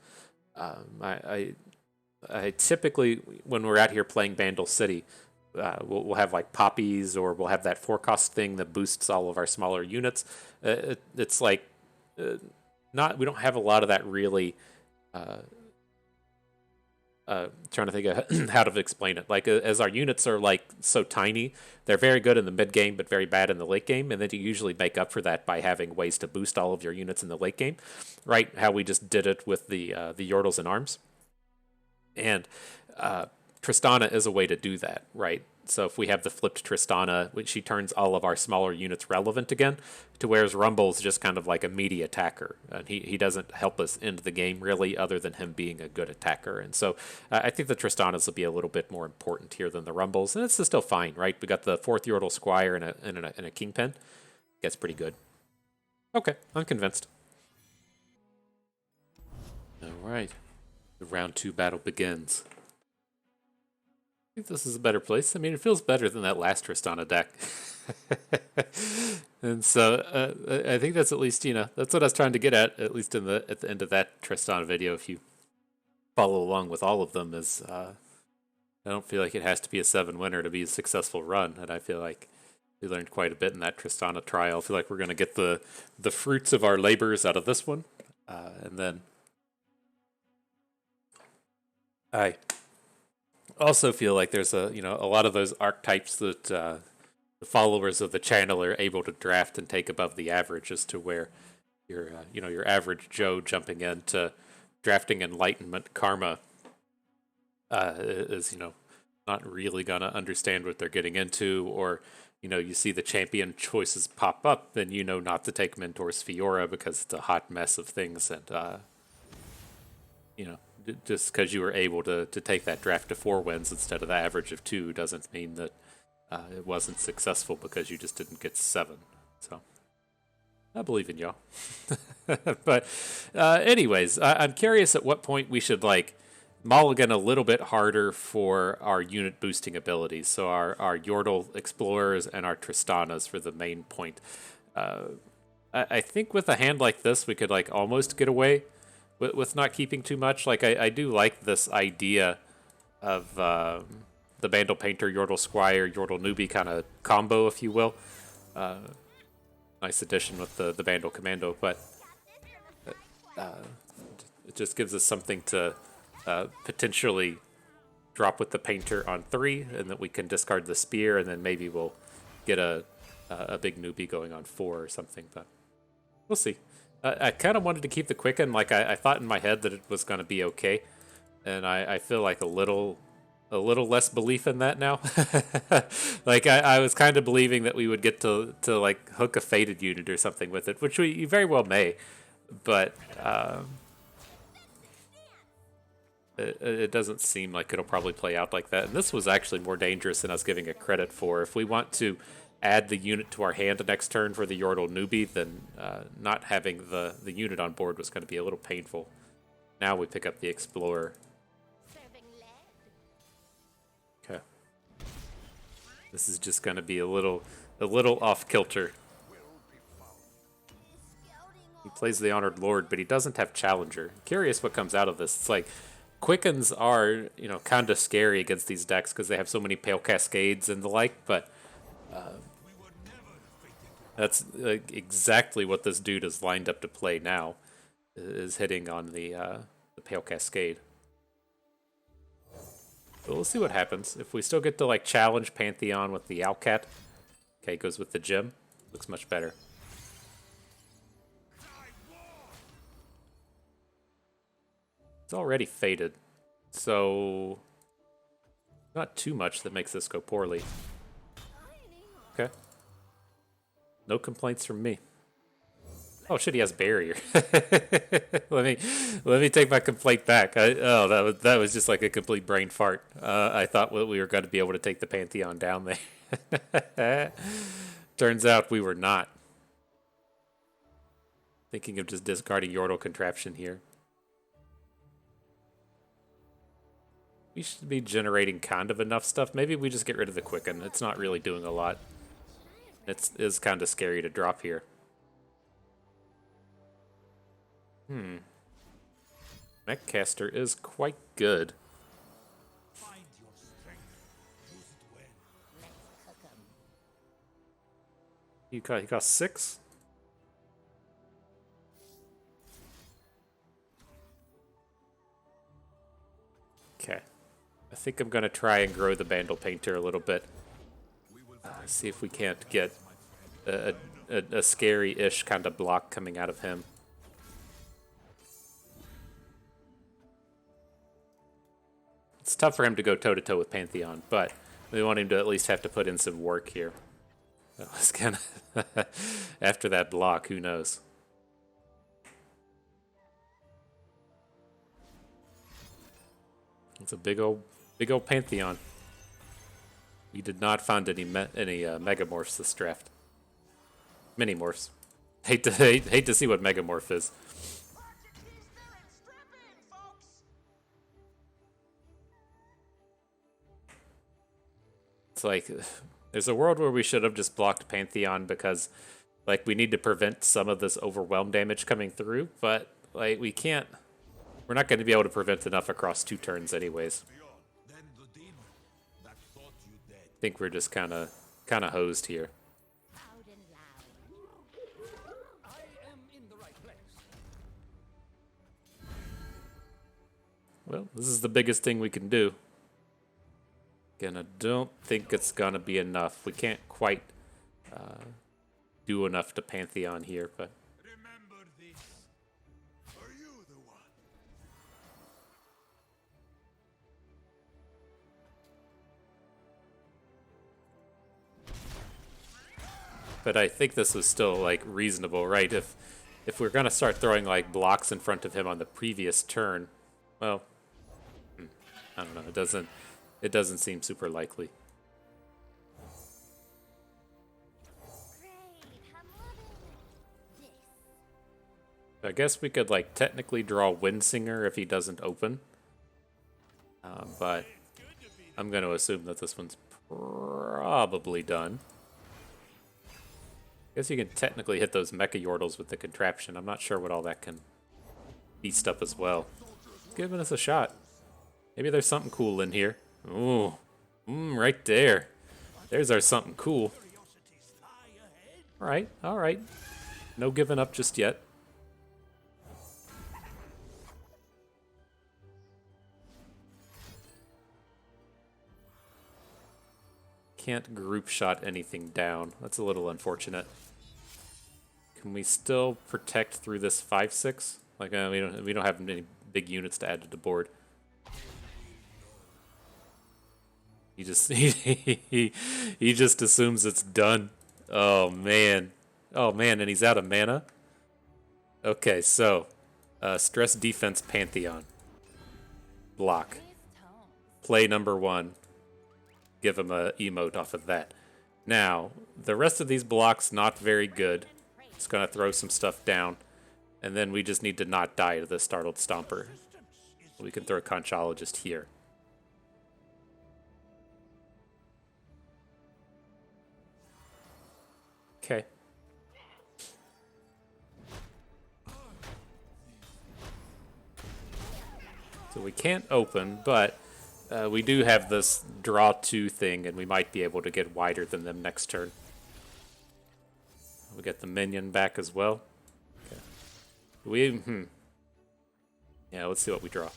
I typically, when we're out here playing Bandle City, we'll have like poppies, or we'll have that 4-cost thing that boosts all of our smaller units. It's like we don't have a lot of that really. Trying to think of how to explain it. Like, as our units are like so tiny, they're very good in the mid game, but very bad in the late game. And then you usually make up for that by having ways to boost all of your units in the late game, right? How we just did it with the Yordles in arms. And Tristana is a way to do that, right? So if we have the flipped Tristana, she turns all of our smaller units relevant again, to whereas Rumble's just kind of like a meaty attacker. And he doesn't help us end the game, really, other than him being a good attacker. And so I think the Tristanas will be a little bit more important here than the Rumbles. And it's still fine, right? We got the 4th Yordle Squire and a Kingpin. That's pretty good. Okay, I'm convinced. All right. The round 2 battle begins. I think this is a better place. I mean, it feels better than that last Tristana deck. And so I think that's at least, that's what I was trying to get at least at the end of that Tristana video. If you follow along with all of them, is I don't feel like it has to be a 7 winner to be a successful run. And I feel like we learned quite a bit in that Tristana trial. I feel like we're going to get the fruits of our labors out of this one. And then I also feel like there's a lot of those archetypes that the followers of the channel are able to draft and take above the average, as to where your average Joe jumping into drafting Enlightenment Karma is not really gonna understand what they're getting into, or you see the champion choices pop up, then not to take Mentor's Fiora because it's a hot mess of things, and just because you were able to take that draft to 4 wins instead of the average of 2 doesn't mean that it wasn't successful because you just didn't get 7. So I believe in y'all. But anyways, I'm curious at what point we should mulligan a little bit harder for our unit boosting abilities. So our Yordle Explorers and our Tristanas for the main point. I think with a hand like this, we could almost get away with not keeping too much. Like I do like this idea of the Bandle Painter, Yordle Squire, Yordle Newbie kind of combo, if you will. Nice addition with the Bandle Commando, but it just gives us something to potentially drop with the Painter on 3, and then we can discard the Spear, and then maybe we'll get a big Newbie going on 4 or something, but we'll see. I kind of wanted to keep the Quicken. Like I thought in my head that it was going to be okay, and I feel like a little less belief in that now. Like I was kind of believing that we would get to like hook a Fated unit or something with it, which we very well may, but it doesn't seem like it'll probably play out like that. And this was actually more dangerous than I was giving it credit for. If we want to add the unit to our hand next turn for the Yordle Newbie, then not having the unit on board was going to be a little painful. Now we pick up the Explorer. Okay. This is just going to be a little off kilter. He plays the Honored Lord, but he doesn't have Challenger. Curious what comes out of this. It's like Quickens are, kind of scary against these decks because they have so many Pale Cascades and the like, but that's exactly what this dude is lined up to play now, is hitting on the Pale Cascade. But we'll see what happens. If we still get to like challenge Pantheon with the Owlcat, okay, goes with the Gem. Looks much better. It's already faded, so not too much that makes this go poorly. Okay. No complaints from me. Oh shit, he has barrier. let me take my complaint back. That was just like a complete brain fart. I thought we were going to be able to take the Pantheon down there. Turns out we were not. Thinking of just discarding Yordle Contraption here. We should be generating kind of enough stuff. Maybe we just get rid of the Quicken. It's not really doing a lot. It is kind of scary to drop here. Mechcaster is quite good. He got 6? Okay. I think I'm going to try and grow the Bandle Painter a little bit. See if we can't get a scary-ish kind of block coming out of him. It's tough for him to go toe-to-toe with Pantheon, but we want him to at least have to put in some work here. That was kind of... After that block, who knows? It's a big old Pantheon. We did not find any Megamorphs this draft. Minimorphs. Hate to see what Megamorph is. It's like there's a world where we should have just blocked Pantheon because like we need to prevent some of this overwhelm damage coming through, but like we can't. We're not going to be able to prevent enough across 2 turns anyways. I think we're just kind of hosed here. Well, this is the biggest thing we can do. Again, I don't think it's going to be enough. We can't quite do enough to Pantheon here, but... But I think this is still, like, reasonable, right? If we're going to start throwing, like, blocks in front of him on the previous turn, well, I don't know. It doesn't seem super likely. I guess we could, like, technically draw Windsinger if he doesn't open. But I'm going to assume that this one's probably done. I guess you can technically hit those Mecha Yordles with the contraption. I'm not sure what all that can beast up as well. Giving us a shot. Maybe there's something cool in here. Ooh. Right there. There's our something cool. Alright, alright. No giving up just yet. Can't group shot anything down. That's a little unfortunate. Can we still protect through this 5/6? Like we don't have any big units to add to the board. He just he just assumes it's done. Oh man. Oh man, and he's out of mana. Okay, so stress defense Pantheon. Block. Play number 1. Give him a emote off of that. Now, the rest of these blocks not very good. It's gonna throw some stuff down. And then we just need to not die to the Startled Stomper. We can throw a Conchologist here. Okay. So we can't open, but we do have this draw 2 thing, and we might be able to get wider than them next turn. We get the minion back as well. Okay. Yeah, let's see what we draw.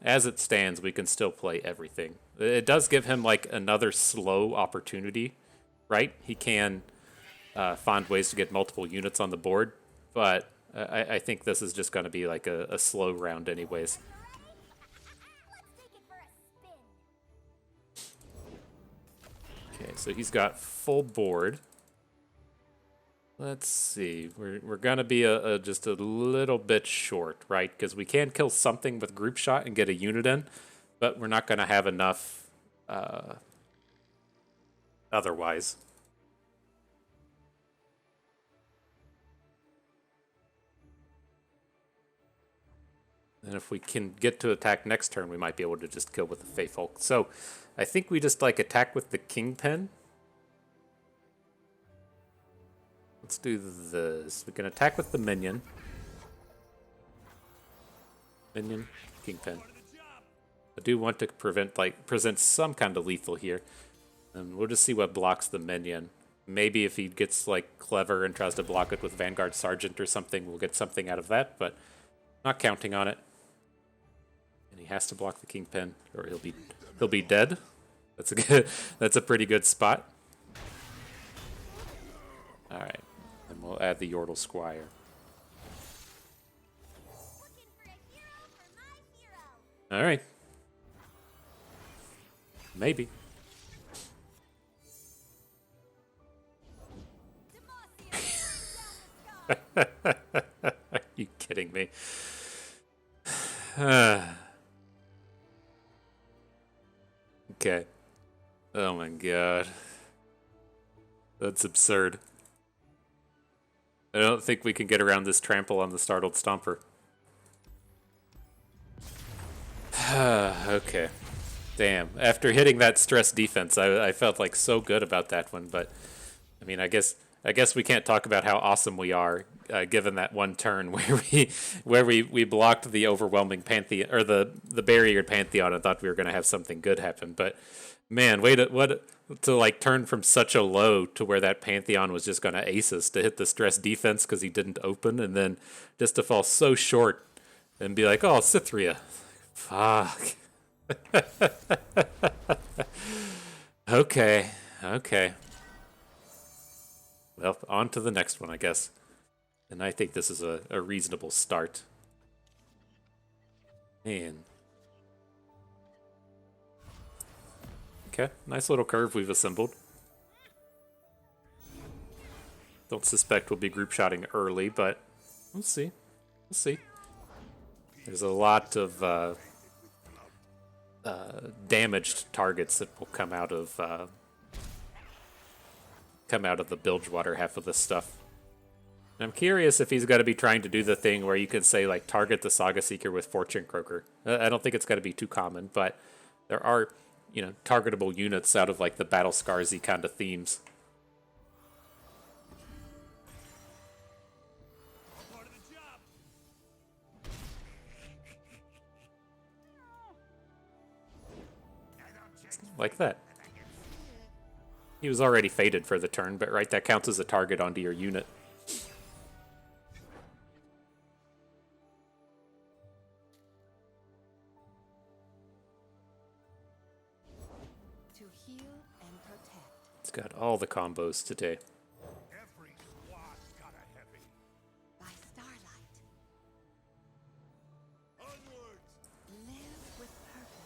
As it stands, we can still play everything. It does give him like another slow opportunity, right? He can find ways to get multiple units on the board, but I think this is just going to be like a slow round anyways. Okay, so he's got full board. Let's see. We're gonna be just a little bit short, right? Because we can kill something with group shot and get a unit in, but we're not gonna have enough otherwise. And if we can get to attack next turn, we might be able to just kill with the Faithful. So I think we just like attack with the Kingpin. Let's do this. We can attack with the minion. Minion, Kingpin. I do want to present some kind of lethal here. And we'll just see what blocks the minion. Maybe if he gets like clever and tries to block it with Vanguard Sergeant or something, we'll get something out of that, but not counting on it. And he has to block the Kingpin, or he'll be dead. That's a pretty good spot. Alright. And we'll add the Yordle Squire. Alright. Maybe. Are you kidding me? Okay. Oh my god. That's absurd. I don't think we can get around this trample on the Startled Stomper. Okay. Damn. After hitting that stress defense, I felt like so good about that one, but I mean, I guess we can't talk about how awesome we are, given that one turn where we blocked the overwhelming Pantheon, or the barriered Pantheon, and thought we were going to have something good happen. But man, to like turn from such a low to where that Pantheon was just going to ace us, to hit the stress defense because he didn't open, and then just to fall so short and be like, oh, Cythria, fuck. Okay. Well, on to the next one, I guess. And I think this is a reasonable start. Man. Okay, nice little curve we've assembled. Don't suspect we'll be group shotting early, but we'll see. We'll see. There's a lot of damaged targets that will come out of the Bilgewater half of this stuff. And I'm curious if he's going to be trying to do the thing where you can say, like, target the Saga Seeker with Fortune Croaker. I don't think it's going to be too common, but there are, targetable units out of, like, the Battle Scarsy kind of themes. like that. He was already fated for the turn, but right, that counts as a target onto your unit. To heal and protect. It's got all the combos today. Every squad's got a heavy. By starlight. Onwards! Live with purpose.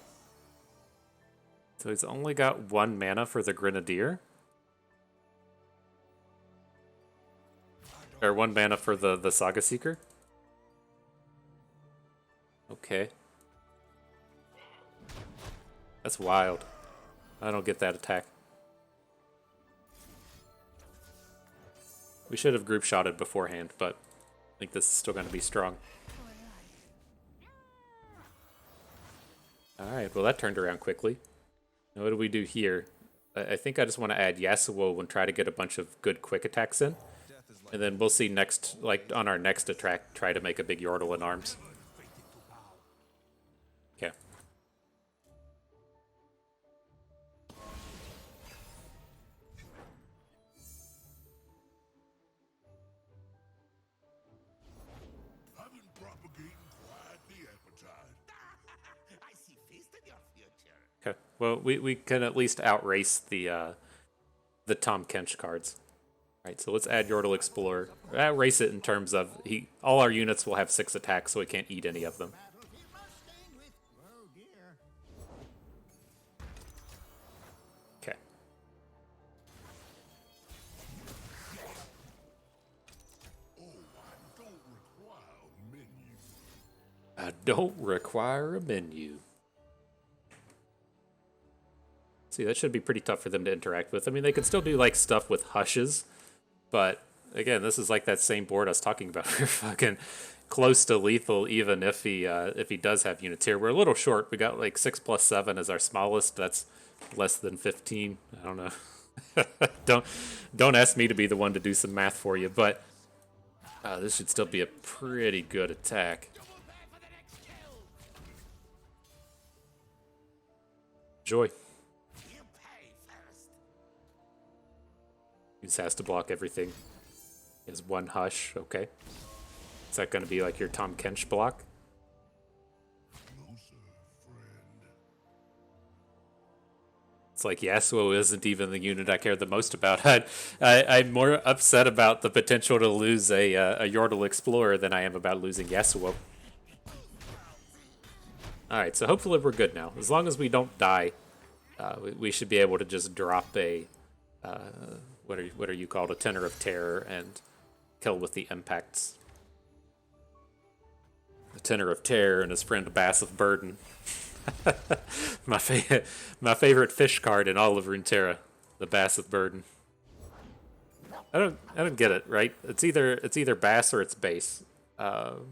So he's only got 1 mana for the Grenadier. Or 1 mana for the Saga Seeker. Okay. That's wild. I don't get that attack. We should have group shotted beforehand, but I think this is still going to be strong. Alright, well that turned around quickly. Now what do we do here? I think I just want to add Yasuo and try to get a bunch of good quick attacks in. And then we'll see next, like on our next attack, try to make a big Yordle in arms. Okay. I've been propagating quite the appetite. I see feast in your future. Okay. Well, we can at least outrace the Tom Kench cards. Right, so let's add Yordle Explorer. Outrace it in terms of all our units will have 6 attacks, so we can't eat any of them. Okay. I don't require a menu. See, that should be pretty tough for them to interact with. I mean, they can still do like stuff with hushes, but again, this is like that same board I was talking about. We're fucking close to lethal, even if he does have units here. We're a little short. We got like 6+7 as our smallest. That's less than 15. I don't know. don't ask me to be the one to do some math for you, but this should still be a pretty good attack. Joy. He just has to block everything. He has 1 hush, okay. Is that going to be like your Tom Kench block? It's like Yasuo isn't even the unit I care the most about. I'm more upset about the potential to lose a Yordle Explorer than I am about losing Yasuo. Alright, so hopefully we're good now. As long as we don't die, we should be able to just drop a... what are you called? A Tenor of Terror and kill with the impacts. The Tenor of Terror and his friend Bass of Burden. my favorite fish card in all of Runeterra, the Bass of Burden. I don't get it, right? It's either Bass or it's base. We'll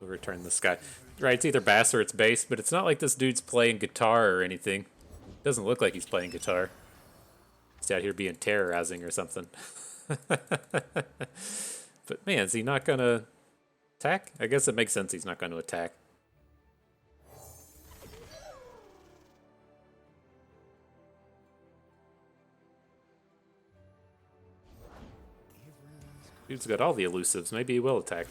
return this guy. Right, it's either bass or it's bass, but it's not like this dude's playing guitar or anything. Doesn't look like he's playing guitar. He's out here being terrorizing or something. But man, is he not gonna attack? I guess it makes sense he's not gonna attack. Dude's got all the elusives. Maybe he will attack.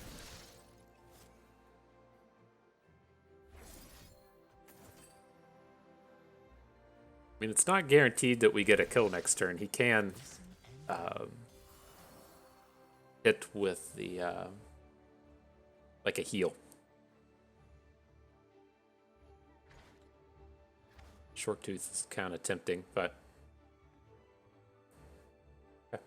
I mean, it's not guaranteed that we get a kill next turn. He can hit with the like a heal. Short Tooth is kind of tempting, but okay.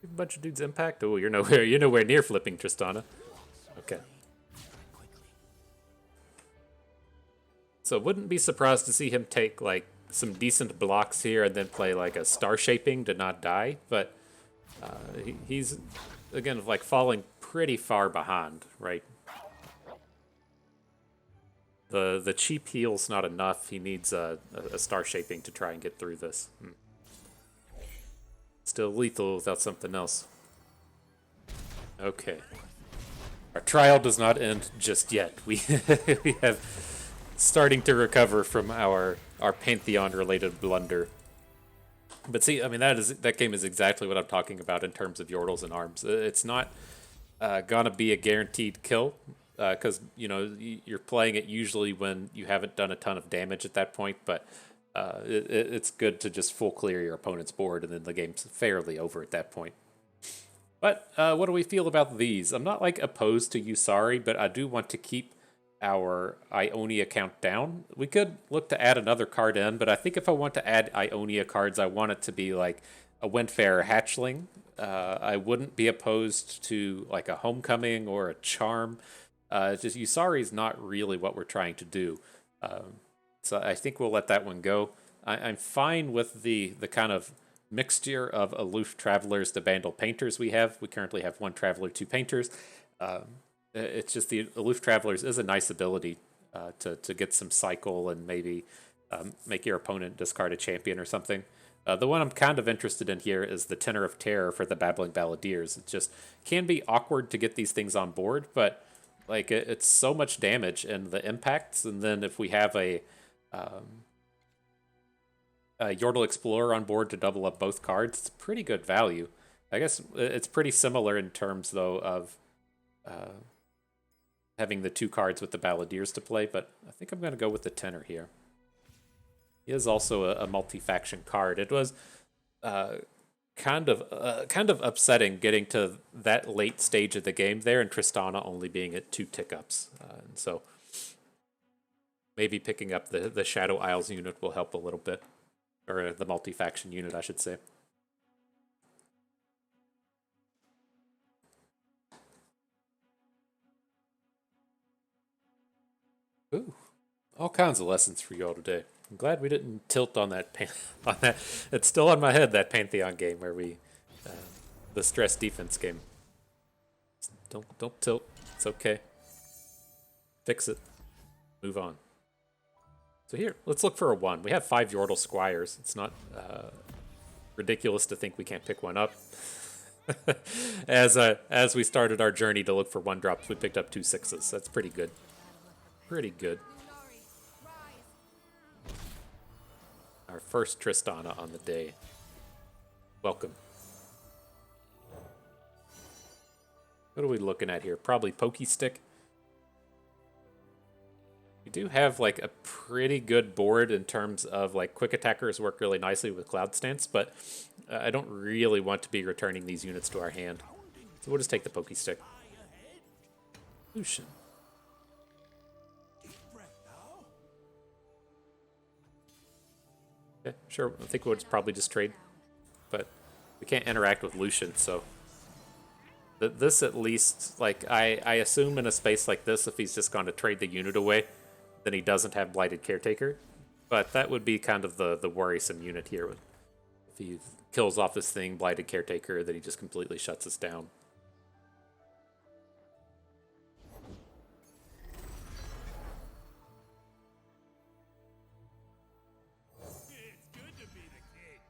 A bunch of dudes impact. Oh, you're nowhere near flipping Tristana. Okay. So wouldn't be surprised to see him take like some decent blocks here and then play like a star shaping to not die, but he's again like falling pretty far behind, right? The cheap heal's not enough. He needs a star shaping to try and get through this. Still lethal without something else. Okay. Our trial does not end just yet. We we have starting to recover from our Pantheon related blunder. But see, I mean that game is exactly what I'm talking about in terms of Yordles and arms. It's not gonna be a guaranteed kill because you know you're playing it usually when you haven't done a ton of damage at that point. But it's good to just full clear your opponent's board, and then the game's fairly over at that point. But what do we feel about these? I'm not like opposed to Usari, but I do want to keep our Ionia count down. We could look to add another card in, but I think if I want to add Ionia cards, I want it to be like a Windfarer Hatchling. I wouldn't be opposed to like a Homecoming or a Charm. Just Usari is not really what we're trying to do. So I think we'll let that one go. I'm fine with the kind of mixture of aloof travelers to Vandal painters we have. We currently have one traveler, two painters. It's just the aloof travelers is a nice ability to get some cycle and maybe make your opponent discard a champion or something. The one I'm kind of interested in here is the Tenor of Terror for the Babbling Balladeers. It just can be awkward to get these things on board, but like it's so much damage and the impacts, and then if we have a Yordle Explorer on board to double up both cards, it's pretty good value. I guess it's pretty similar in terms, though, of having the two cards with the Balladeers to play, but I think I'm going to go with the Tenor here. He is also a multi-faction card. It was kind of upsetting getting to that late stage of the game there, and Tristana only being at 2 tick-ups. And so maybe picking up the Shadow Isles unit will help a little bit. Or the multi-faction unit, I should say. Ooh, all kinds of lessons for y'all today. I'm glad we didn't tilt on that. On that, it's still on my head, that Pantheon game where we, the stress defense game. Don't tilt. It's okay. Fix it. Move on. So here, let's look for a 1. We have 5 Yordle Squires. It's not ridiculous to think we can't pick one up. As we started our journey to look for 1-drops, we picked up 2 6s. That's pretty good. Pretty good. Our first Tristana on the day. Welcome. What are we looking at here? Probably Pokey Stick. We do have like a pretty good board in terms of like quick attackers work really nicely with Cloud Stance, but I don't really want to be returning these units to our hand. So we'll just take the Pokey Stick. Lucian. Yeah, sure. I think we'll probably just trade, but we can't interact with Lucian, so this at least, like, I assume in a space like this, if he's just going to trade the unit away, then he doesn't have Blighted Caretaker. But that would be kind of the worrisome unit here. If he kills off this thing, Blighted Caretaker, then he just completely shuts us down. It's good to be the king.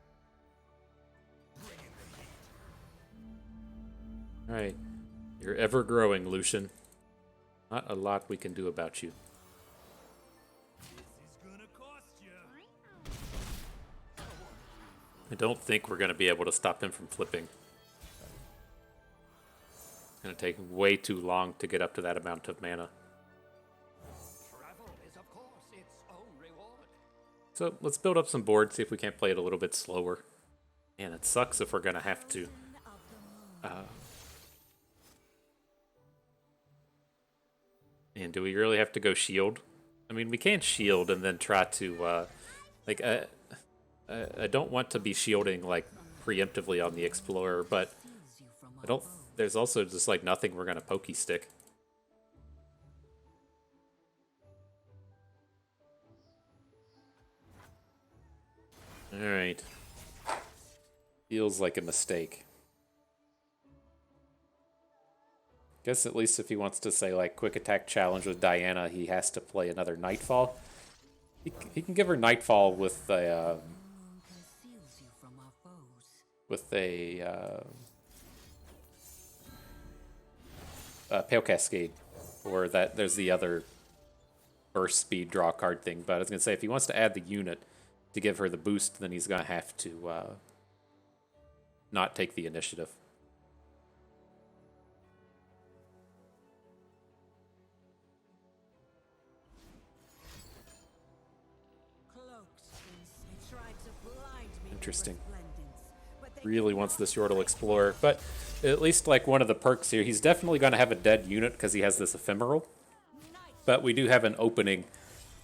Bring in the heat. Alright. You're ever growing, Lucian. Not a lot we can do about you. I don't think we're going to be able to stop him from flipping. It's going to take way too long to get up to that amount of mana. Travel is, of course, its own reward. So let's build up some boards, see if we can't play it a little bit slower. Man, it sucks if we're going to have to. And do we really have to go shield? I mean, we can't shield and then try to, I don't want to be shielding, like, preemptively on the Explorer, but I don't, there's also just, like, nothing we're going to Pokey Stick. Alright. Feels like a mistake. Guess at least if he wants to say like quick attack challenge with Diana, he has to play another Nightfall. He can give her Nightfall with a Conceals you from our foes. with Pale Cascade, or that there's the other burst speed draw card thing. But I was gonna say if he wants to add the unit to give her the boost, then he's gonna have to not take the initiative. Interesting. Really wants this Yordle Explorer, but at least like one of the perks here, he's definitely going to have a dead unit because he has this ephemeral. But we do have an opening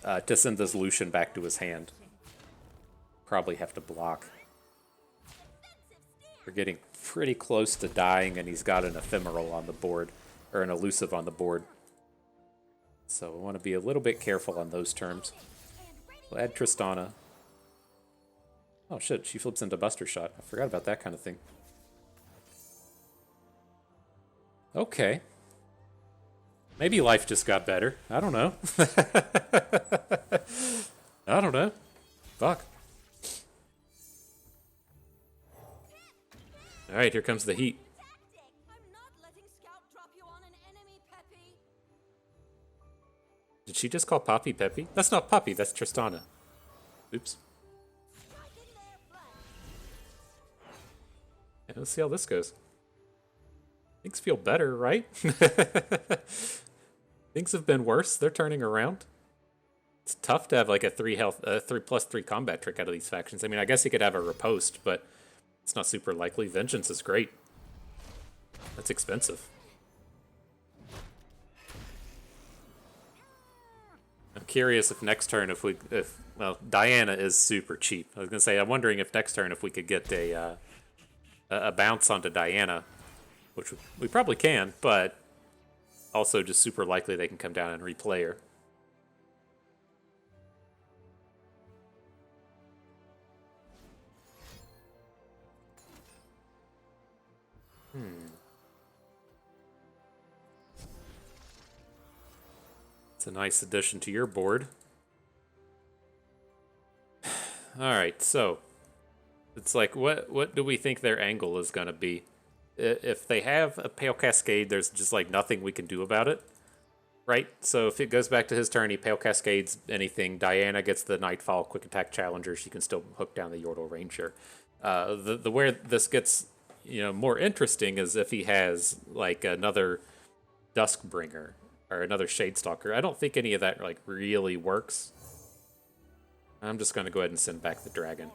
to send this Lucian back to his hand. Probably have to block. We're getting pretty close to dying, and he's got an ephemeral on the board, or an elusive on the board. So I want to be a little bit careful on those terms. We'll add Tristana. Oh shit, she flips into Buster Shot. I forgot about that kind of thing. Okay. Maybe life just got better. I don't know. I don't know. Fuck. Alright, here comes the heat. I'm not letting Scout drop you on an enemy, Peppy. Did she just call Poppy Peppy? That's not Poppy, that's Tristana. Oops. Yeah, let's see how this goes. Things feel better, right? Things have been worse. They're turning around. It's tough to have like a 3+3 combat trick out of these factions. I mean, I guess you could have a riposte, but it's not super likely. Vengeance is great. That's expensive. I'm curious if next turn, well, Diana is super cheap. I was gonna say, I'm wondering if next turn if we could get a bounce onto Diana, which we probably can, but also just super likely they can come down and replay her. It's a nice addition to your board. Alright, so it's like, what do we think their angle is going to be? If they have a Pale Cascade, there's just like nothing we can do about it, right? So if it goes back to his turn, he Pale Cascades anything. Diana gets the Nightfall Quick Attack Challenger. She can still hook down the Yordle Ranger. The where this gets more interesting is if he has like another Duskbringer or another Shadestalker. I don't think any of that like really works. I'm just going to go ahead and send back the dragon.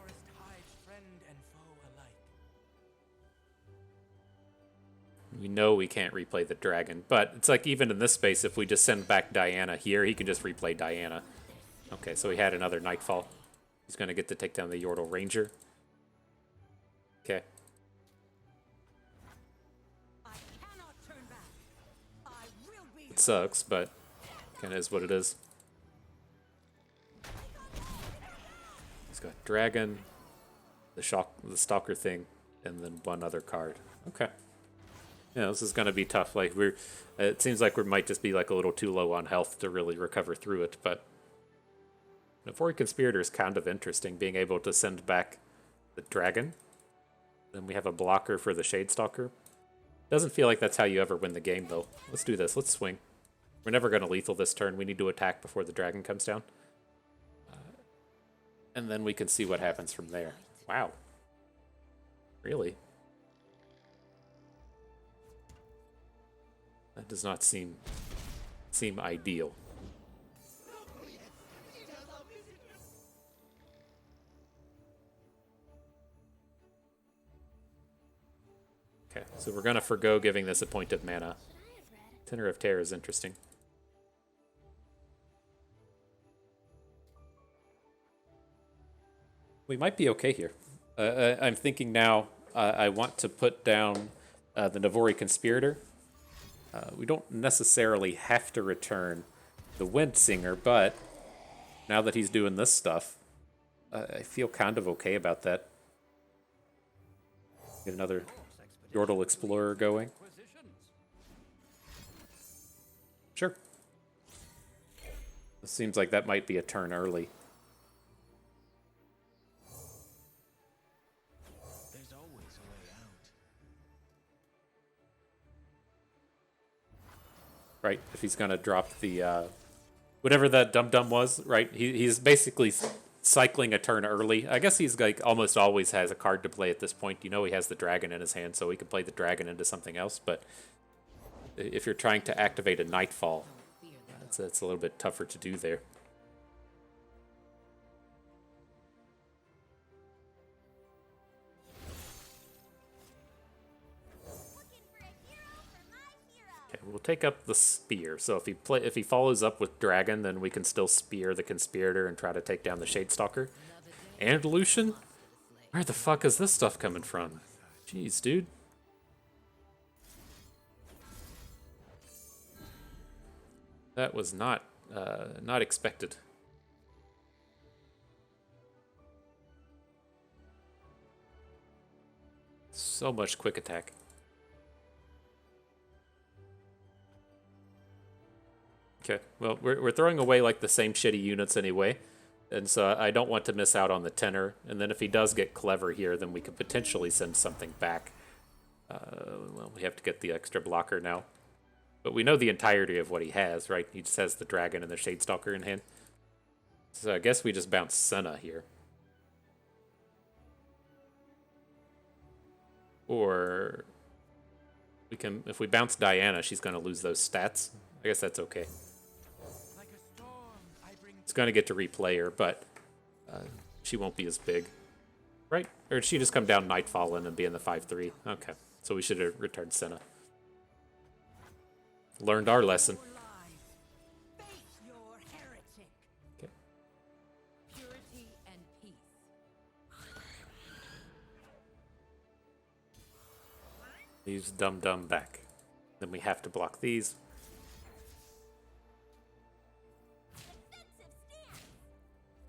We know we can't replay the dragon, but it's like even in this space, if we just send back Diana here, he can just replay Diana. Okay, so he had another Nightfall. He's going to get to take down the Yordle Ranger. Okay. It sucks, but kind of is what it is. He's got Dragon, the Stalker thing, and then one other card. Okay. Yeah, this is going to be tough. Like it seems like we might just be like a little too low on health to really recover through it. But Navori Conspirator is kind of interesting, being able to send back the dragon. Then we have a blocker for the Shadestalker. Doesn't feel like that's how you ever win the game, though. Let's do this. Let's swing. We're never going to lethal this turn. We need to attack before the dragon comes down. And then we can see what happens from there. Wow. Really? That does not seem ideal. Okay, so we're going to forgo giving this a point of mana. Tenor of Terror is interesting. We might be okay here. I'm thinking now I want to put down the Navori Conspirator. We don't necessarily have to return the Windsinger, but now that he's doing this stuff, I feel kind of okay about that. Get another Yordle Explorer going. Sure. It seems like that might be a turn early. There's always a way out. Right, if he's gonna drop the whatever that dum-dum was, right? He's basically cycling a turn early. I guess he's like almost always has a card to play at this point. You know he has the dragon in his hand, so he can play the dragon into something else, but if you're trying to activate a Nightfall, it's a little bit tougher to do there. Okay, we'll take up the spear. So if he follows up with dragon, then we can still spear the conspirator and try to take down the Shadestalker. And Lucian? Where the fuck is this stuff coming from? Jeez, dude. That was not expected. So much quick attack. Okay, well, we're throwing away like the same shitty units anyway, and so I don't want to miss out on the tenor. And then if he does get clever here, then we could potentially send something back. Well, we have to get the extra blocker now. But we know the entirety of what he has, right? He just has the dragon and the Shadestalker in hand. So I guess we just bounce Senna here. Or we can, if we bounce Diana, she's going to lose those stats. I guess that's okay. Like a storm, I bring It's going to get to replay her, but she won't be as big. Right? Or did she just come down Nightfall and be in the 5-3? Okay. So we should have returned Senna. Learned our lesson. Face your heretic. Okay. Purity and peace. Leaves Dum back. Then we have to block these.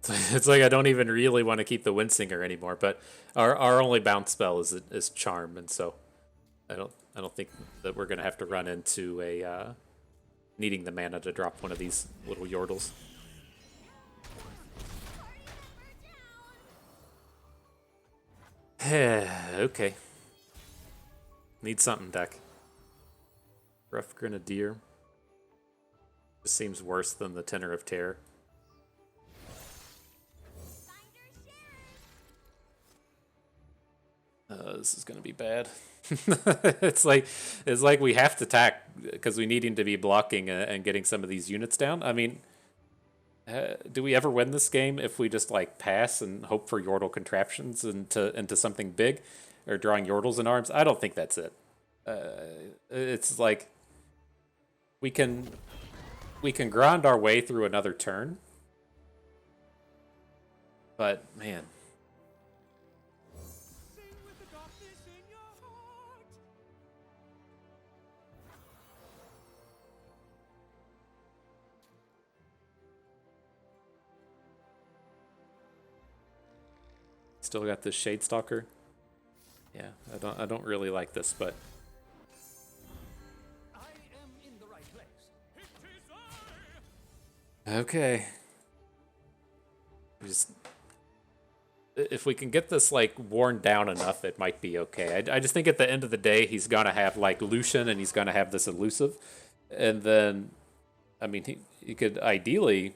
It's like I don't even really want to keep the Windsinger anymore, but our only bounce spell is Charm, and so I don't think that we're gonna have to run into a needing the mana to drop one of these little Yordles. Okay. Need something, deck. Rough Grenadier. This seems worse than the Tenor of Terror. This is gonna be bad. it's like we have to attack because we need him to be blocking and getting some of these units down. I mean, do we ever win this game if we just like pass and hope for Yordle contraptions into something big, or drawing Yordles in arms? I don't think that's it. It's like we can grind our way through another turn, but man. sing with the darkness in your heart. Still got this Shadestalker. Yeah, I don't really like this, but I am in the right place. It is I. okay. If we can get this like worn down enough, it might be okay. I just think at the end of the day, he's gonna have like Lucian and he's gonna have this elusive, and then, I mean, he could ideally,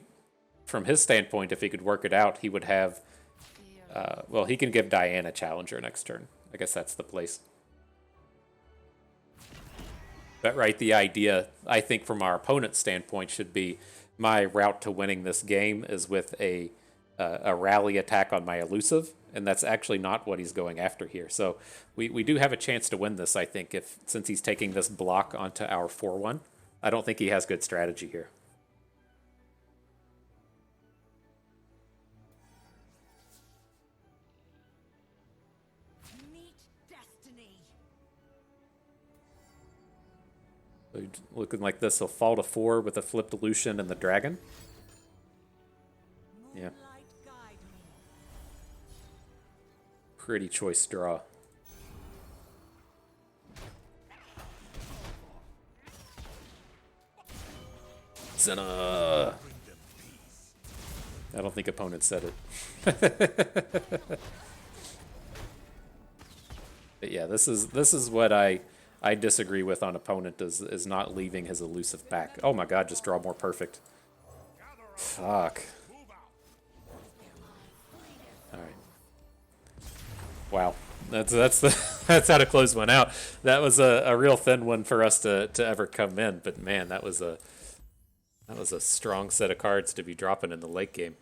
from his standpoint, if he could work it out, he would have. Well, he can give Diana Challenger next turn. I guess that's the place. But right, the idea, I think, from our opponent's standpoint, should be my route to winning this game is with a rally attack on my elusive, and that's actually not what he's going after here. So we do have a chance to win this, I think, since he's taking this block onto our 4-1. I don't think he has good strategy here. Meet destiny. So looking like this, he'll fall to 4 with a flipped Lucian and the dragon. Yeah. Moonlight guide me. Pretty choice draw. Senna! I don't think opponents said it. But yeah, this is what I disagree with on opponent is not leaving his elusive back. Oh my god, just draw more perfect. Fuck. Alright. Wow. That's that's how to close one out. That was a real thin one for us to ever come in, but man, that was a strong set of cards to be dropping in the late game.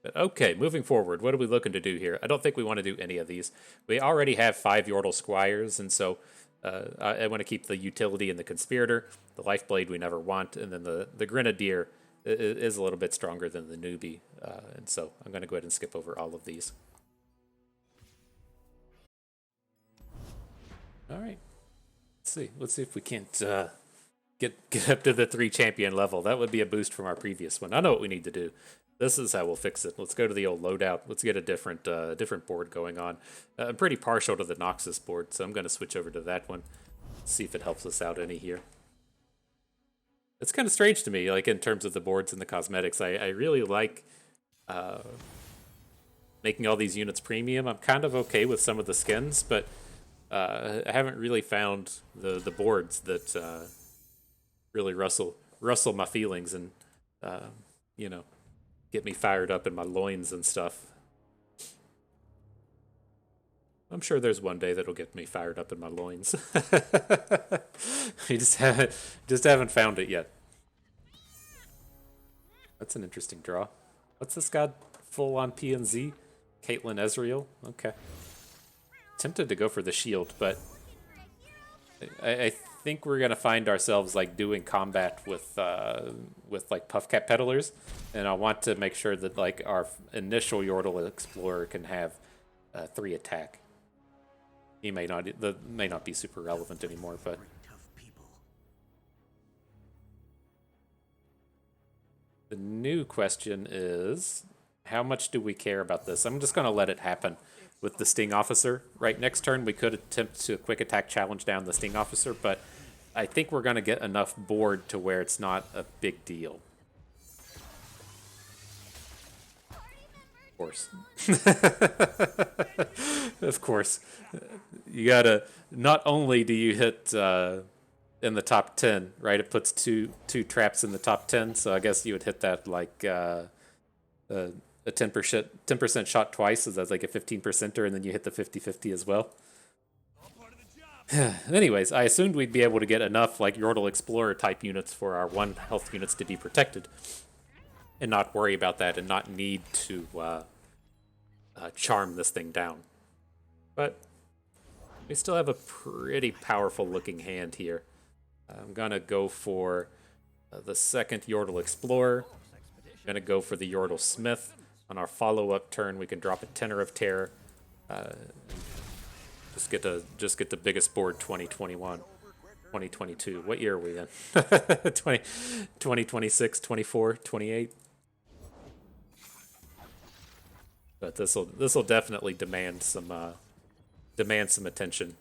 But okay, moving forward, what are we looking to do here? I don't think we want to do any of these. We already have 5 Yordle Squires, and so I want to keep the Utility and the Conspirator. The Lifeblade we never want, and then the Grenadier is a little bit stronger than the Newbie, and so I'm going to go ahead and skip over all of these. All right, let's see if we can't get up to the 3 champion level. That would be a boost from our previous one. I know what we need to do. This is how we'll fix it. Let's go to the old loadout. Let's get a different board going on. I'm pretty partial to the Noxus board, so I'm going to switch over to that one. See if it helps us out any here. It's kind of strange to me, like in terms of the boards and the cosmetics. I really like making all these units premium. I'm kind of okay with some of the skins, but I haven't really found the boards that really rustle my feelings and you know, get me fired up in my loins and stuff. I'm sure there's one day that'll get me fired up in my loins. We just haven't found it yet. That's an interesting draw. What's this god full on PNZ? Caitlyn Ezreal? Okay. Tempted to go for the shield, but I think we're gonna find ourselves like doing combat with like Puffcat Peddlers, and I want to make sure that like our initial Yordle Explorer can have 3 attack. He may not be super relevant anymore, but the new question is, how much do we care about this? I'm just gonna let it happen with the Sting Officer. Right, next turn we could attempt to quick attack challenge down the Sting Officer, but I think we're gonna get enough board to where it's not a big deal. Of course. Of course. You gotta, not only do you hit in the top 10, right? It puts two traps in the top 10, so I guess you would hit that like a 10% shot twice, so that's like a 15%er, and then you hit the 50-50 as well. Anyways, I assumed we'd be able to get enough like Yordle Explorer type units for our 1 health units to be protected, and not worry about that, and not need to charm this thing down. But we still have a pretty powerful looking hand here. I'm gonna go for the 2nd Yordle Explorer. I'm gonna go for the Yordle Smith. On our follow-up turn, we can drop a Tenor of Terror. Just get the biggest board 2021. 2022. What year are we in? 2026, 24, 28. But this'll definitely demand some attention.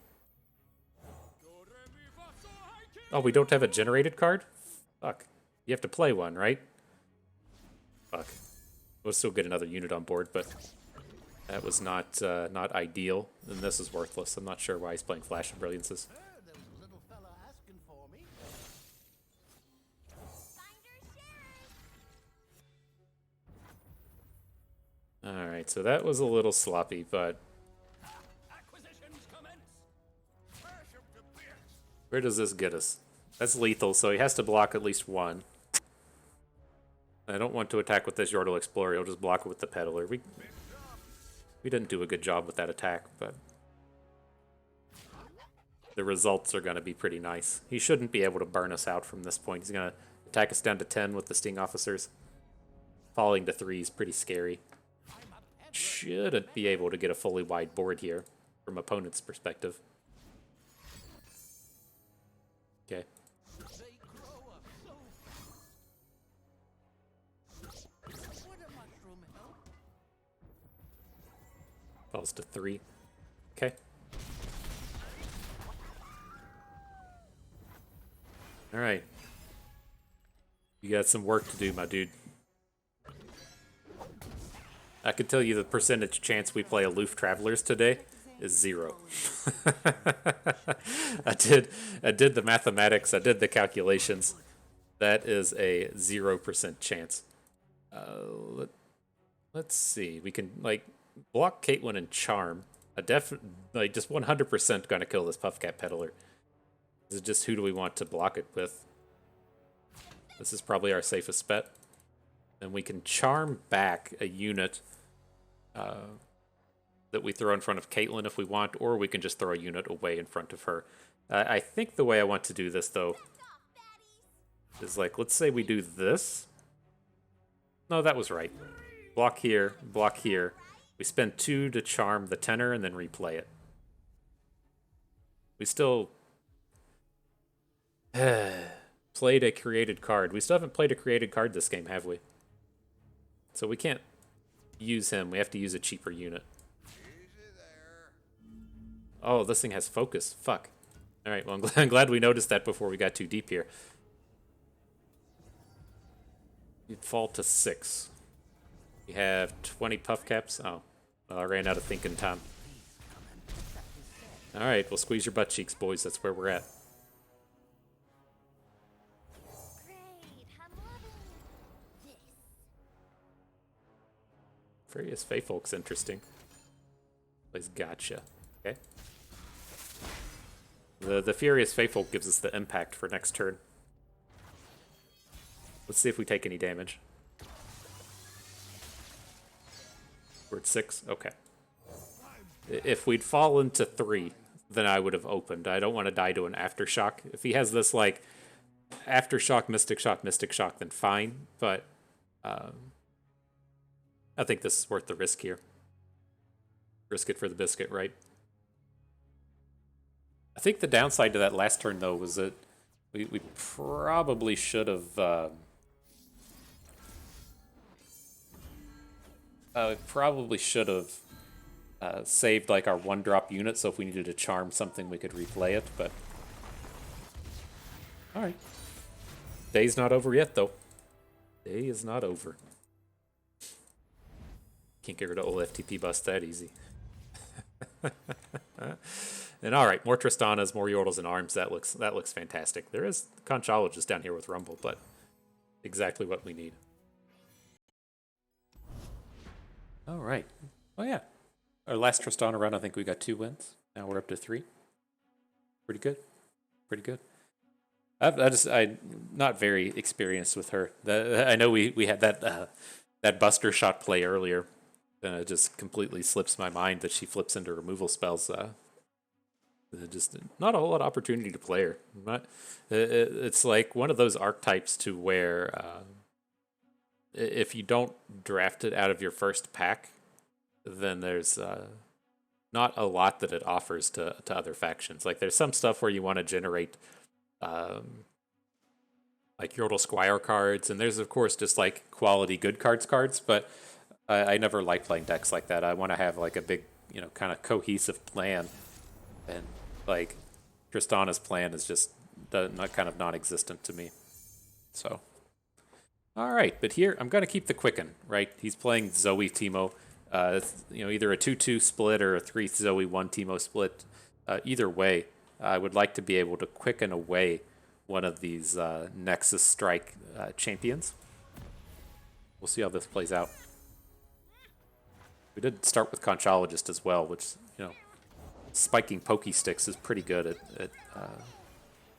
Oh, we don't have a generated card? Fuck. You have to play one, right? Fuck. We'll still get another unit on board, but that was not ideal. And this is worthless. I'm not sure why he's playing Flash of Brilliances. Alright, so that was a little sloppy, but where does this get us? That's lethal, so he has to block at least 1. I don't want to attack with this Yordle Explorer. He'll just block it with the Peddler. We didn't do a good job with that attack, but the results are going to be pretty nice. He shouldn't be able to burn us out from this point. He's going to attack us down to 10 with the Sting Officers. Falling to 3 is pretty scary. Shouldn't be able to get a fully wide board here from opponent's perspective. Okay. Falls to 3. Okay. Alright. You got some work to do, my dude. I can tell you the percentage chance we play Aloof Travelers today is 0. I did the mathematics, I did the calculations. That is a 0% chance. Let's see. We can like block Caitlyn and Charm. Like just 100% gonna kill this Puffcat Peddler. This is just who do we want to block it with? This is probably our safest bet. And we can charm back a unit that we throw in front of Caitlyn if we want, or we can just throw a unit away in front of her. I think the way I want to do this, though, is like, let's say we do this. No, that was right. Block here, block here. We spend 2 to charm the tenor and then replay it. We still played a created card. We still haven't played a created card this game, have we? So we can't use him. We have to use a cheaper unit. Oh, this thing has focus. Fuck. Alright, well, I'm glad we noticed that before we got too deep here. You'd fall to 6. We have 20 puff caps. Oh, well, I ran out of thinking time. Alright, well, squeeze your butt cheeks, boys. That's where we're at. Furious Faithfolk's interesting. Plays gotcha. Okay. The Furious Faithfolk gives us the impact for next turn. Let's see if we take any damage. We're at 6? Okay. If we'd fallen to 3, then I would have opened. I don't want to die to an Aftershock. If he has this, like, Aftershock, Mystic Shock, then fine. But I think this is worth the risk here. Risk it for the biscuit, right? I think the downside to that last turn, though, was that we probably should have... saved like our 1-drop unit, so if we needed to charm something, we could replay it, but... Alright. Day's not over yet, though. Day is not over. Can't get rid of old FTP bust that easy. And alright, more Tristanas, more Yordles and Arms. That looks fantastic. There is Conchologist down here with Rumble, but exactly what we need. Alright. Oh yeah. Our last Tristana run, I think we got 2 wins. Now we're up to 3. Pretty good. Pretty good. I'm not very experienced with her. I know we had that Buster Shot play earlier. And it just completely slips my mind that she flips into removal spells. Just not a whole lot of opportunity to play her. It's like one of those archetypes to where if you don't draft it out of your first pack, then there's not a lot that it offers to other factions. Like there's some stuff where you want to generate like Yordle Squire cards, and there's of course just like quality good cards, but I never like playing decks like that. I want to have like a big, kind of cohesive plan, and like Tristana's plan is just not kind of non-existent to me. So, all right, but here I'm gonna keep the Quicken. Right, he's playing Zoe Teemo. Either a 2-2 split or a 3 Zoe 1 Teemo split. Either way, I would like to be able to Quicken away one of these Nexus Strike champions. We'll see how this plays out. We did start with Conchologist as well, which, spiking Pokey Sticks is pretty good at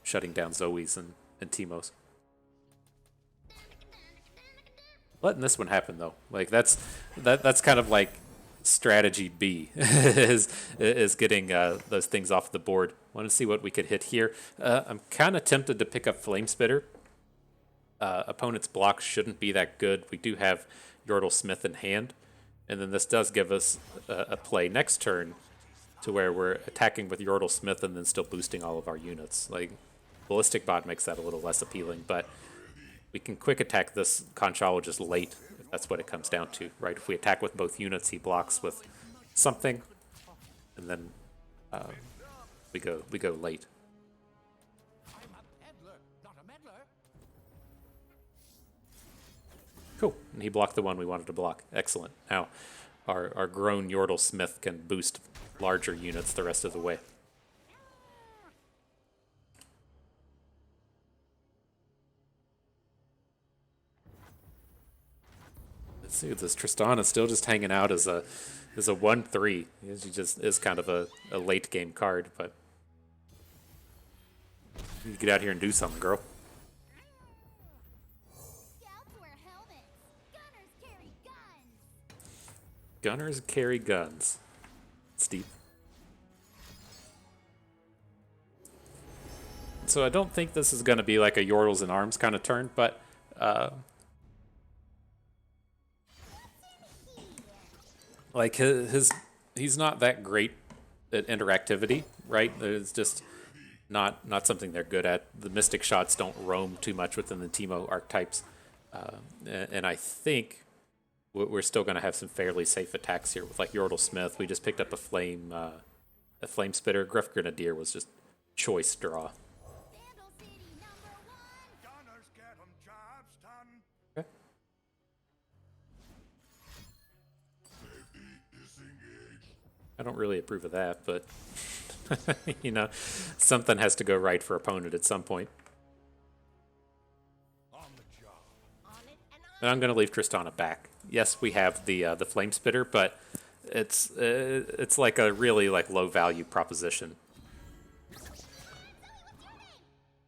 shutting down Zoes and Teemos. Letting this one happen, though. Like, that's kind of like strategy B, is getting those things off the board. Want to see what we could hit here. I'm kind of tempted to pick up Flame Spitter. Opponent's blocks shouldn't be that good. We do have Yordle Smith in hand. And then this does give us a play next turn to where we're attacking with Yordle Smith and then still boosting all of our units. Like, Ballistic Bot makes that a little less appealing, but we can quick attack this Conchologist late, if that's what it comes down to, right? If we attack with both units, he blocks with something, and then we go late. Cool. And he blocked the one we wanted to block. Excellent. Now, our grown Yordle Smith can boost larger units the rest of the way. Let's see, this Tristana is still just hanging out as a 1/3. She just is kind of a late game card, but you get out here and do something, girl. Scouts wear helmets. Gunners carry guns. Gunners carry guns. Steep. So I don't think this is going to be like a Yordles in Arms kind of turn, but like he's not that great at interactivity, right? It's just not something they're good at. The Mystic shots don't roam too much within the Teemo archetypes, and I think we're still going to have some fairly safe attacks here with like Yordle Smith. We just picked up a flame spitter. Gruff Grenadier was just choice draw. Vandal City #1. Gunners get 'em jobs done. Okay. I don't really approve of that, but you know, something has to go right for opponent at some point. On the job. On it and on. And I'm going to leave Tristana back. Yes, we have the flame spitter, but it's like a really like low value proposition.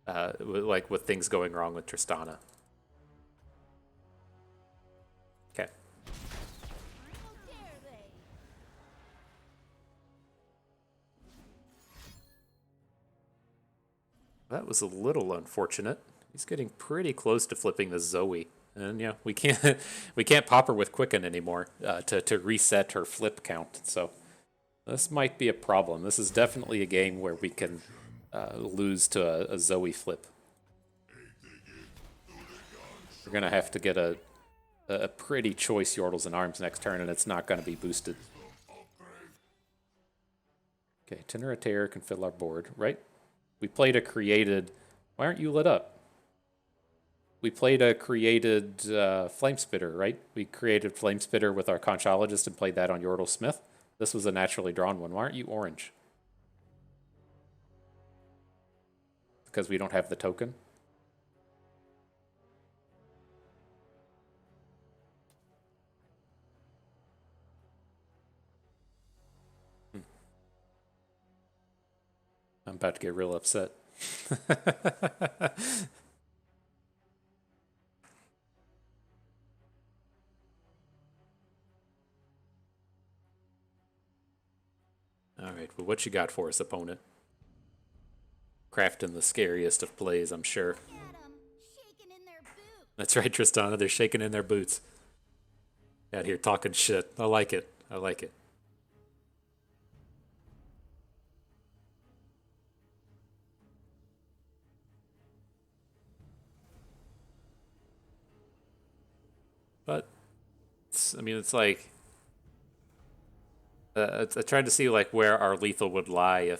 Like with things going wrong with Tristana. Okay. How dare they? That was a little unfortunate. He's getting pretty close to flipping the Zoe. And yeah, we can't pop her with Quicken anymore to reset her flip count. So this might be a problem. This is definitely a game where we can lose to a Zoe flip. We're gonna have to get a pretty choice Yordles in Arms next turn, and it's not gonna be boosted. Okay, Tenor of Terror can fill our board, right? We played a created. Why aren't you lit up? We played a created Flame Spitter, right? We created Flame Spitter with our Conchologist and played that on Yordle Smith. This was a naturally drawn one. Why aren't you orange? Because we don't have the token? I'm about to get real upset. All right, well, what you got for us, opponent? Crafting the scariest of plays, I'm sure. Look at 'em, shaking in their boots. That's right, Tristana. They're shaking in their boots. Out here talking shit. I like it. I like it. But, I mean, it's like... I tried to see like where our lethal would lie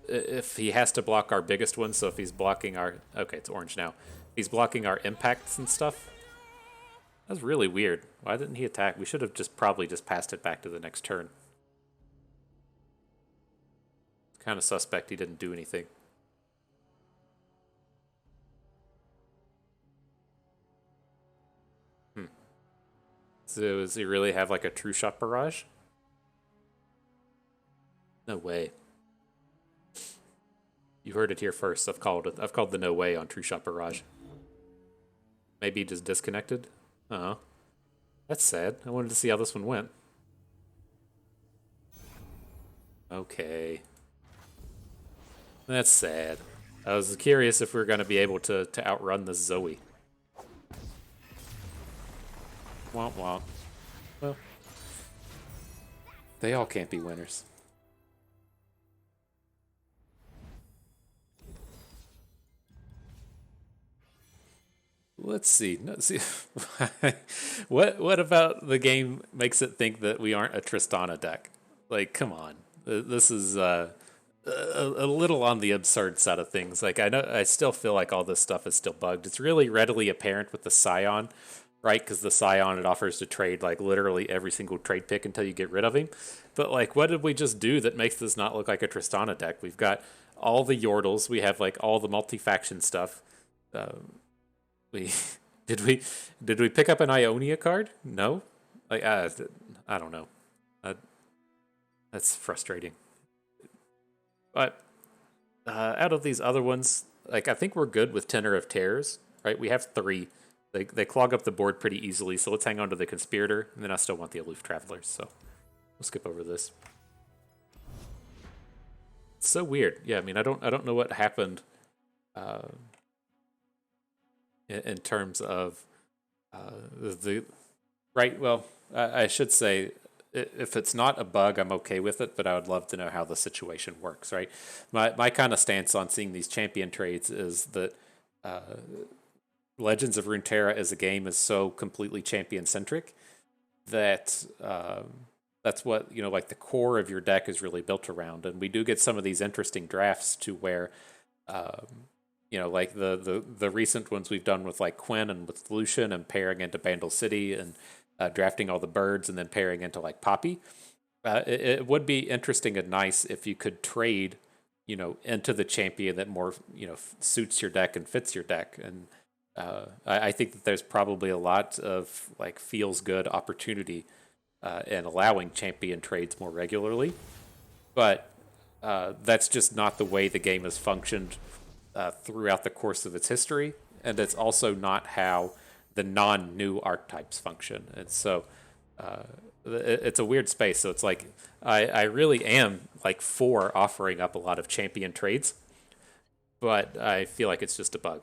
if he has to block our biggest one. So if he's blocking our it's orange now. If he's blocking our impacts and stuff. That's really weird. Why didn't he attack? We should have probably just passed it back to the next turn. It's kind of suspect he didn't do anything. So does he really have like a true shot barrage? No way. You heard it here first. I've called the no way on true shot barrage. Maybe he just disconnected. Oh, that's sad. I wanted to see how this one went. Okay, that's sad. I was curious if we were going to be able to outrun the Zoe. Womp womp. Well, they all can't be winners. Let's see. What about the game makes it think that we aren't a Tristana deck? Like, come on. This is a little on the absurd side of things. Like I still feel like all this stuff is still bugged. It's really readily apparent with the Scion, right? Because the Scion, it offers to trade like literally every single trade pick until you get rid of him. But like, what did we just do that makes this not look like a Tristana deck? We've got all the Yordles. We have like all the multi-faction stuff. We did we pick up an Ionia card? No. Like I don't know. That's frustrating. But out of these other ones, like I think we're good with Tenor of Terrors, right? We have 3. They clog up the board pretty easily, so let's hang on to the Conspirator, and then I still want the Aloof Travelers, so we'll skip over this. It's so weird. Yeah, I mean, I don't know what happened in terms of the right. Well, I should say, if it's not a bug, I'm okay with it, but I would love to know how the situation works, right? My kind of stance on seeing these champion trades is that Legends of Runeterra as a game is so completely champion centric that that's what, like the core of your deck is really built around. And we do get some of these interesting drafts to where like the recent ones we've done with like Quinn and with Lucian and pairing into Bandle City and drafting all the birds and then pairing into like Poppy. It would be interesting and nice if you could trade, into the champion that more, suits your deck and fits your deck. And I think that there's probably a lot of like feels good opportunity in allowing champion trades more regularly. But that's just not the way the game has functioned throughout the course of its history. And it's also not how the non-new archetypes function. And so it's a weird space. So it's like I really am like for offering up a lot of champion trades, but I feel like it's just a bug.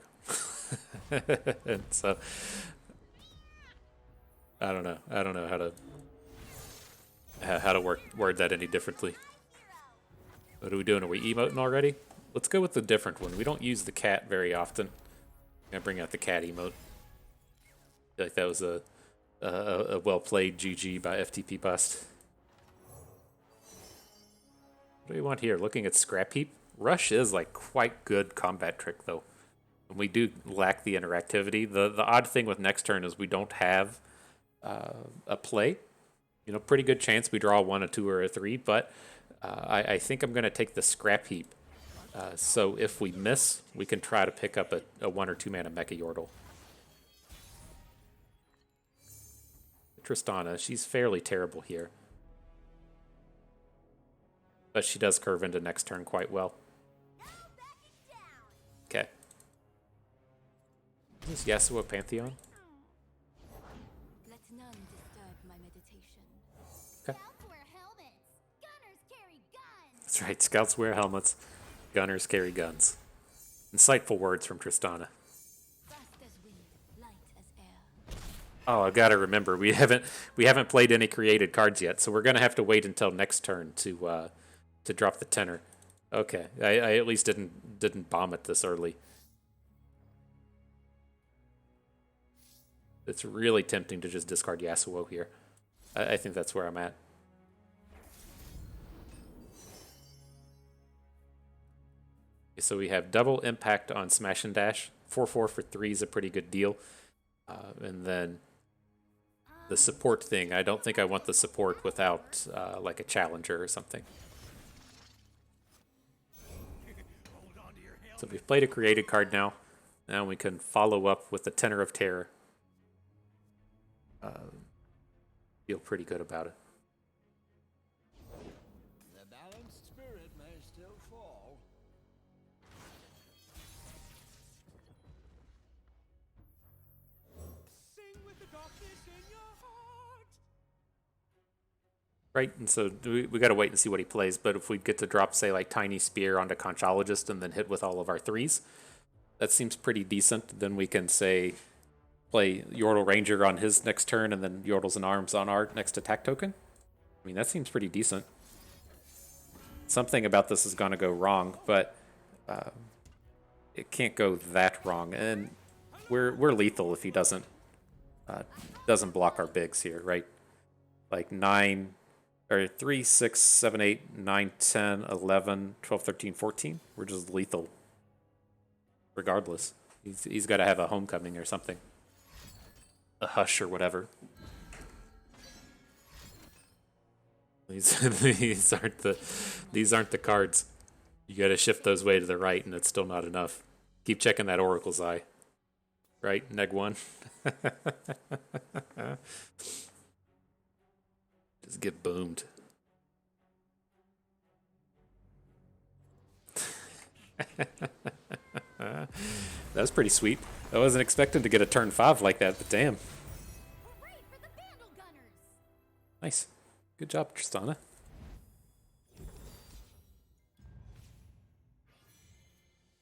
And so I don't know how to word that any differently. What are we doing? Are we emoting already? Let's go with the different one. We don't use the cat very often. I'm gonna bring out the cat emote. I feel like that was a well played GG by FTP Bust. What do we want here? Looking at Scrap Heap. Rush is like quite good combat trick though. And we do lack the interactivity. The odd thing with next turn is we don't have a play. Pretty good chance we draw 1, a 2, or a 3, but I think I'm going to take the Scrap Heap. So if we miss, we can try to pick up a 1 or 2 mana Mecha Yordle. Tristana, she's fairly terrible here. But she does curve into next turn quite well. Okay. Is this Yasuo Pantheon? Let none disturb my meditation. Okay. Scouts wear helmets. Gunners carry guns. That's right, scouts wear helmets. Gunners carry guns. Insightful words from Tristana. Fast as wind, light as air. Oh, I gotta remember, we haven't played any created cards yet, so we're gonna have to wait until next turn to drop the tenor. Okay, I at least didn't bomb it this early. It's really tempting to just discard Yasuo here. I think that's where I'm at. Okay, so we have double impact on Smash and Dash. 4/4 for 3 is a pretty good deal. And then the support thing, I don't think I want the support without like a challenger or something. So we've played a created card now. Now we can follow up with the Tenor of Terror. Feel pretty good about it. The balanced spirit may still fall. Sing with the darkness in your heart. Right, and so we got to wait and see what he plays. But if we get to drop, say, like Tiny Spear onto Conchologist and then hit with all of our 3s, that seems pretty decent. Then we can, say, play Yordle Ranger on his next turn and then Yordles and Arms on our next attack token. I mean, that seems pretty decent. Something about this is going to go wrong, but it can't go that wrong. And we're lethal if he doesn't block our bigs here, right? Like 9, Or 3, 6, 7, 8, 9, 10, 11, 12, 13, 14. We're just lethal. Regardless. He's got to have a homecoming or something. A hush or whatever. These aren't the cards. You got to shift those way to the right, and it's still not enough. Keep checking that Oracle's Eye. Right, neg 1. Just get boomed. That was pretty sweet. I wasn't expecting to get a turn 5 like that, but damn. Hooray for the Vandal Gunners! Nice. Good job, Tristana.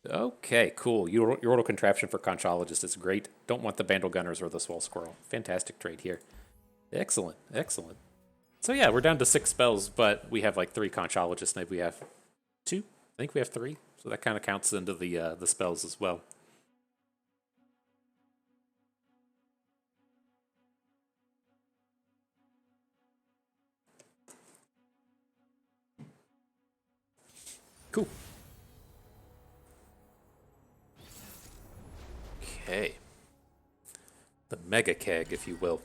Okay, cool. Yordle Contraption for Conchologist is great. Don't want the Vandal Gunners or the Swell Squirrel. Fantastic trade here. Excellent, excellent. So yeah, we're down to 6 spells, but we have like 3 Conchologists. Maybe we have 2? I think we have 3. So that kind of counts into the spells as well. Cool. Okay. The Mega Keg, if you will.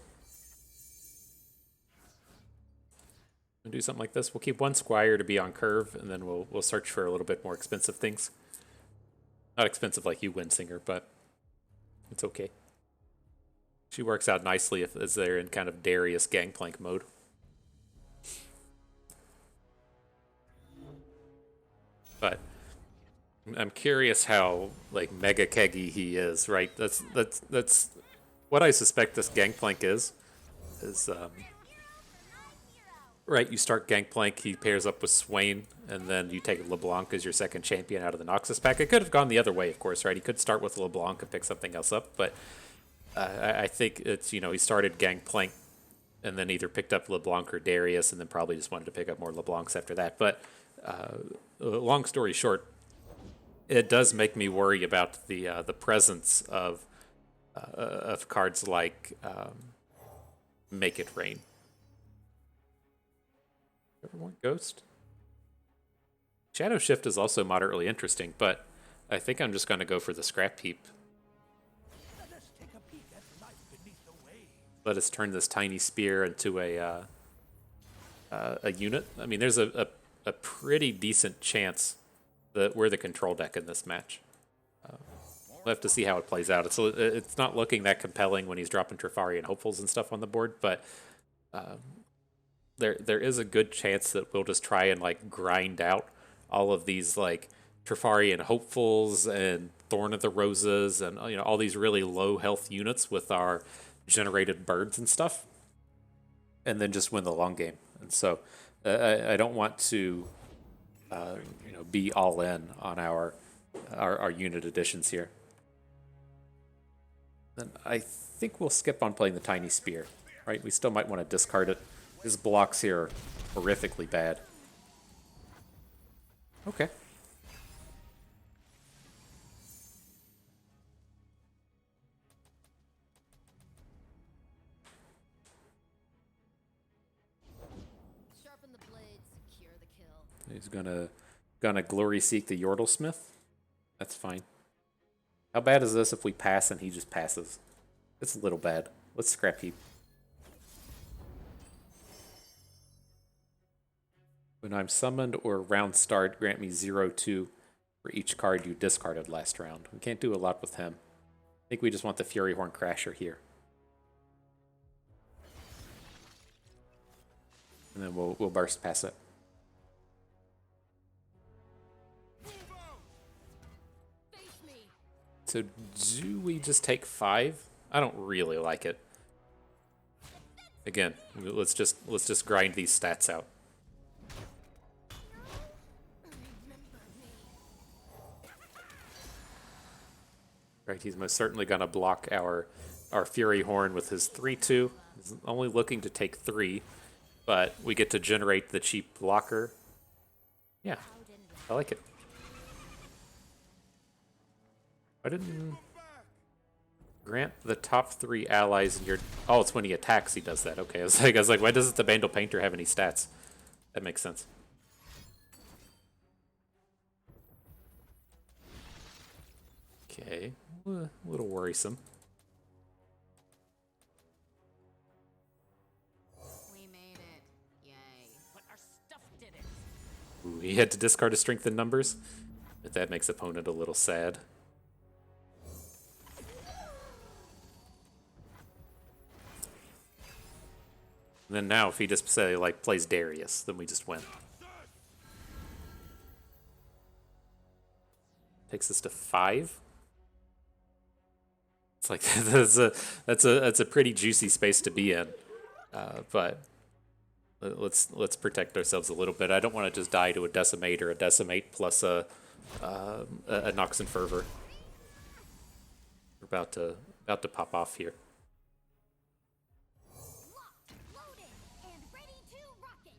We'll do something like this. We'll keep 1 Squire to be on curve, and then we'll search for a little bit more expensive things. Not expensive like you, Windsinger, but it's okay. She works out nicely as they're in kind of Darius Gangplank mode. But I'm curious how like mega keggy he is, right? That's what I suspect this Gangplank is right, you start Gangplank, he pairs up with Swain, and then you take LeBlanc as your second champion out of the Noxus pack. It could have gone the other way, of course, right? He could start with LeBlanc and pick something else up, but I think it's, he started Gangplank and then either picked up LeBlanc or Darius, and then probably just wanted to pick up more LeBlancs after that. But long story short, it does make me worry about the presence of cards like Make It Rain. Ever want Ghost? Shadow Shift is also moderately interesting, but I think I'm just going to go for the Scrap Heap. Let us turn this tiny spear into a unit. I mean, there's a pretty decent chance that we're the control deck in this match. We'll have to see how it plays out. It's not looking that compelling when he's dropping Trifari and Hopefuls and stuff on the board, but there is a good chance that we'll just try and like grind out all of these like Trifari and Hopefuls and Thorn of the Roses and all these really low health units with our generated birds and stuff, and then just win the long game. And so I don't want to be all in on our unit additions here. Then I think we'll skip on playing the Tiny Spear, right? We still might want to discard it. His blocks here are horrifically bad. Okay. Sharpen the blade, secure the kill. He's gonna glory seek the Yordle Smith. That's fine. How bad is this if we pass and he just passes? It's a little bad. Let's Scrap Heap. When I'm summoned or round start, grant me 0/2 for each card you discarded last round. We can't do a lot with him. I think we just want the Fury Horn Crasher here. And then we'll burst past it. Face me. So do we just take 5? I don't really like it. Again, let's just grind these stats out. Right, he's most certainly gonna block our Fury Horn with his 3/2. He's only looking to take 3, but we get to generate the cheap blocker. Yeah, I like it. I didn't grant the top 3 allies in your. Oh, it's when he attacks he does that. Okay, I was like, why doesn't the Vandal Painter have any stats? That makes sense. Okay, a little worrisome. We made it. Yay. But our stuff didn't. Ooh, he had to discard a strength in numbers. But that makes opponent a little sad. And then now if he just say like plays Darius, then we just win. Takes us to 5. It's like that's a pretty juicy space to be in. But let's protect ourselves a little bit. I don't want to just die to a decimate or a decimate plus a Nox and Fervor. We're about to pop off here. Locked, loaded, and ready to rocket.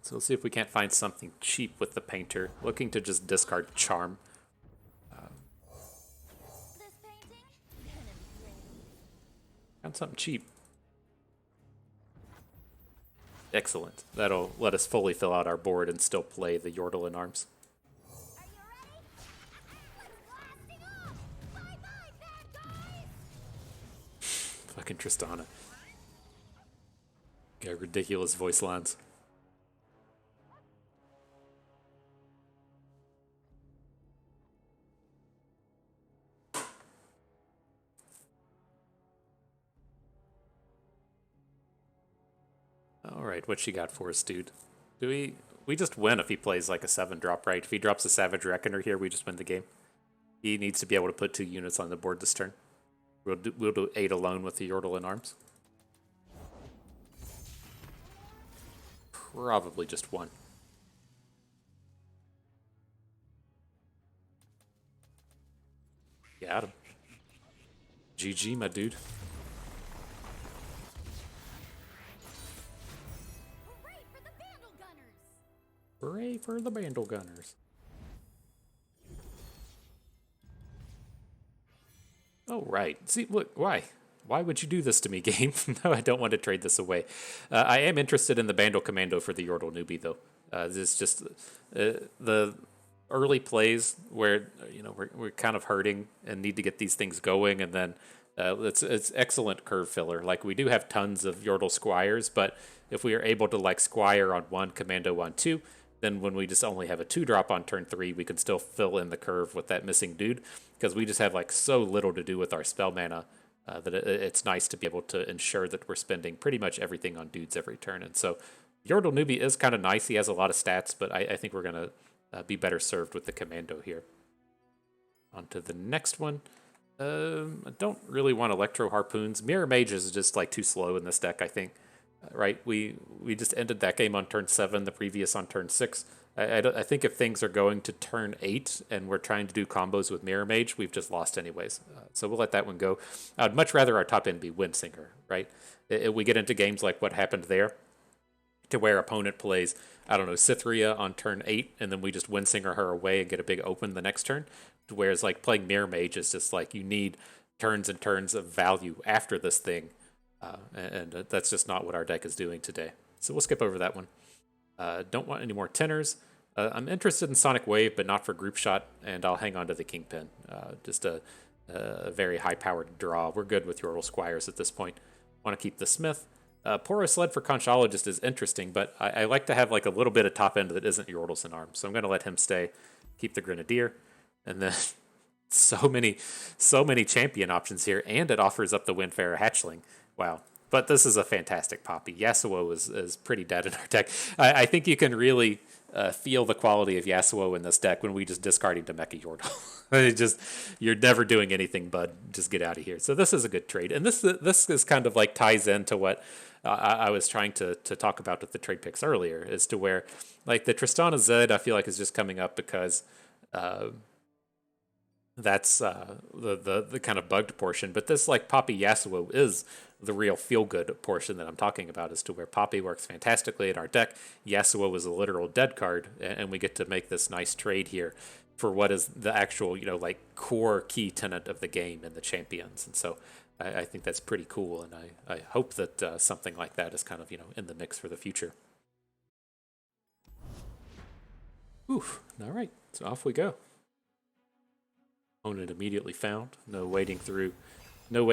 So let's see if we can't find something cheap with the painter. Looking to just discard Charm. This painting, gonna be great. Found something cheap. Excellent. That'll let us fully fill out our board and still play the Yordle in arms. Are you ready? Let's blasting off! Bye-bye, bad guys! Fucking Tristana. Got ridiculous voice lines. Alright, what she got for us, dude? We just win if he plays like a 7-drop, right? If he drops a Savage Reckoner here, we just win the game. He needs to be able to put 2 units on the board this turn. We'll do 8 alone with the Yordle in arms. Probably just 1. Got him. GG, my dude. Hooray for the Vandal Gunners! Hooray for the Vandal Gunners. Oh, right. See, look, why? Why would you do this to me, game? No, I don't want to trade this away. I am interested in the Vandal Commando for the Yordle newbie, though. This is just the early plays where we're kind of hurting and need to get these things going, and then it's excellent curve filler. Like, we do have tons of Yordle Squires, but if we are able to like Squire on 1, Commando on 2, then when we just only have a 2-drop on turn 3, we can still fill in the curve with that missing dude, because we just have like so little to do with our spell mana that it's nice to be able to ensure that we're spending pretty much everything on dudes every turn. And so Yordle newbie is kind of nice. He has a lot of stats, but I think we're going to be better served with the Commando here. On to the next one. I don't really want Electro Harpoons. Mirror Mage is just like too slow in this deck, I think. Right? We just ended that game on turn 7, the previous on turn 6. I think if things are going to turn 8 and we're trying to do combos with Mirror Mage, we've just lost anyways. So we'll let that one go. I'd much rather our top end be Windsinger, right? If we get into games like what happened there, to where opponent plays, I don't know, Cytheria on turn 8, and then we just Windsinger her away and get a big open the next turn. Whereas like playing Mirror Mage is just like you need turns and turns of value after this thing. And that's just not what our deck is doing today. So we'll skip over that one. Don't want any more tenors. I'm interested in Sonic Wave, but not for group shot, and I'll hang on to the Kingpin. Just a very high-powered draw. We're good with Yordle Squires at this point. Want to keep the Smith. Porous Sled for Conchologist is interesting, but I like to have like a little bit of top end that isn't Yordles in arms. So I'm going to let him stay. Keep the Grenadier. And then so many champion options here, and it offers up the Windfarer Hatchling. Wow. But this is a fantastic Poppy. Yasuo is pretty dead in our deck. I think you can really feel the quality of Yasuo in this deck when we just discard him to Mecha Yordle. You're never doing anything, bud. Just get out of here. So this is a good trade. And this is kind of like ties into what I was trying to talk about with the trade picks earlier, as to where like the Tristana Zed I feel like is just coming up because that's the kind of bugged portion. But this like Poppy Yasuo is the real feel-good portion that I'm talking about, as to where Poppy works fantastically in our deck. Yasuo is a literal dead card, and we get to make this nice trade here for what is the actual, like core key tenet of the game and the champions. And so I think that's pretty cool, and I hope that something like that is kind of in the mix for the future. Oof! All right, so off we go. Opponent immediately found. No waiting through 3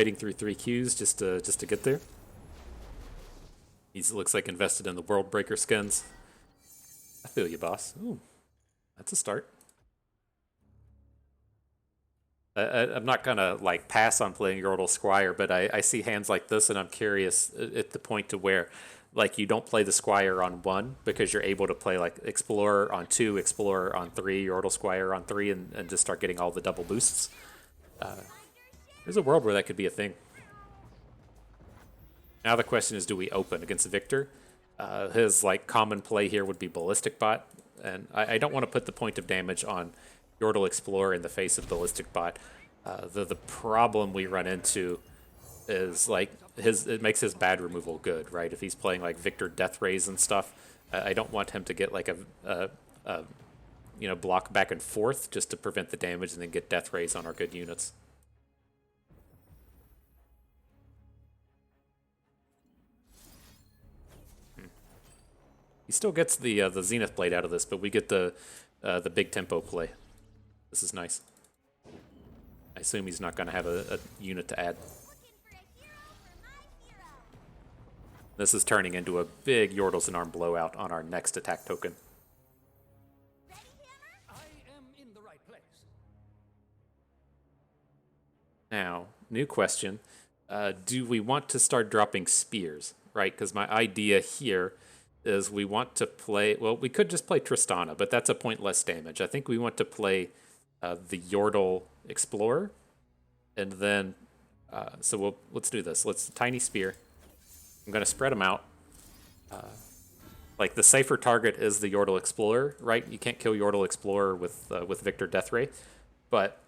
Qs just to get there. He looks like invested in the World Breaker skins. I feel you, boss. Ooh, that's a start. I'm not gonna like pass on playing Yordle Squire, but I see hands like this, and I'm curious at the point to where like you don't play the Squire on 1 because you're able to play like Explorer on 2, Explorer on 3, Yordle Squire on 3, and just start getting all the double boosts. There's a world where that could be a thing. Now the question is, do we open against Victor? His like common play here would be Ballistic Bot, and I don't want to put the point of damage on Yordle Explorer in the face of Ballistic Bot. The problem we run into is like it makes his bad removal good, right? If he's playing like Victor Death Rays and stuff, I don't want him to get like a block back and forth just to prevent the damage and then get Death Rays on our good units. He still gets the Zenith Blade out of this, but we get the big tempo play. This is nice. I assume he's not going to have a unit to add. This is turning into a big Yordles and Arm blowout on our next attack token. I am in the right place. Now, new question. Do we want to start dropping spears, right? Because my idea here is we want to play... Well, we could just play Tristana, but that's a point less damage. I think we want to play the Yordle Explorer. And then... let's do this. Let's Tiny Spear. I'm going to spread them out. Like, the safer target is the Yordle Explorer, right? You can't kill Yordle Explorer with Victor Death Ray. But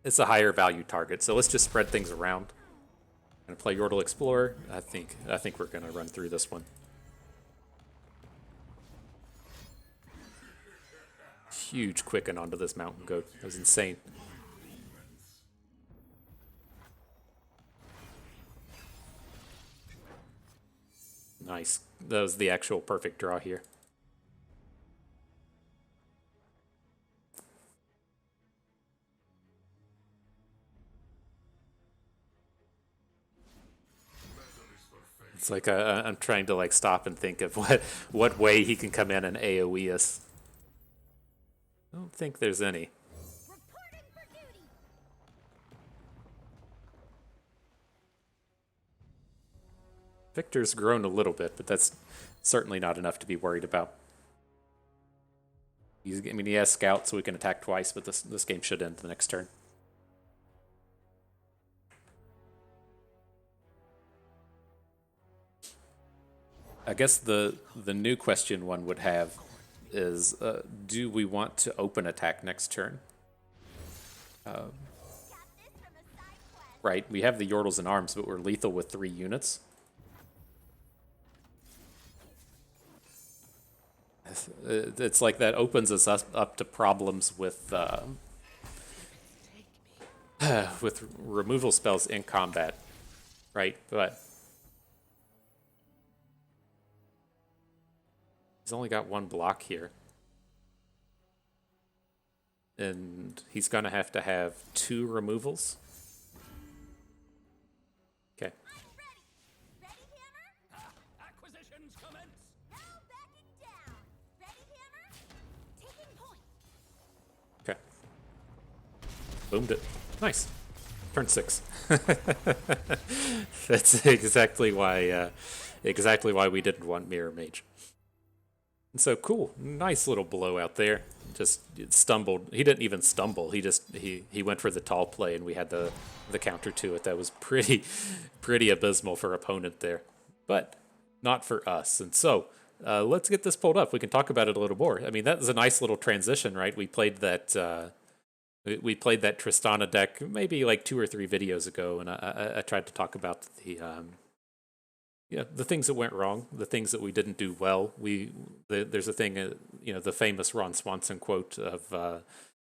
it's a higher value target, so let's just spread things around. I'm going to play Yordle Explorer. I think we're going to run through this one. Huge quicken onto this mountain goat. That was insane. Nice. That was the actual perfect draw here. It's like I'm trying to like stop and think of what way he can come in and AoE us. I don't think there's any. Reporting for duty. Victor's grown a little bit, but that's certainly not enough to be worried about. He has Scout, so we can attack twice, but this game should end the next turn. I guess the new question one would have is, do we want to open attack next turn? Right, we have the Yordles and Arms, but we're lethal with 3 units. It's like that opens us up to problems with with removal spells in combat, right? But he's only got 1 block here. And he's going to have 2 removals. Okay. Ready, Hammer? Acquisitions commence. No backing down. Ready, Hammer? Taking point. Okay. Boomed it. Nice. Turn 6. That's exactly why we didn't want Mirror Mage. And so cool, nice little blowout there. Just stumbled. He didn't even stumble. He went for the tall play, and we had the counter to it. That was pretty abysmal for opponent there, but not for us. And so let's get this pulled up. We can talk about it a little more. I mean, that was a nice little transition, right? We played that. We played that Tristana deck maybe like 2 or 3 videos ago, and I tried to talk about the things that went wrong, the things that we didn't do well. There's a thing, the famous Ron Swanson quote of,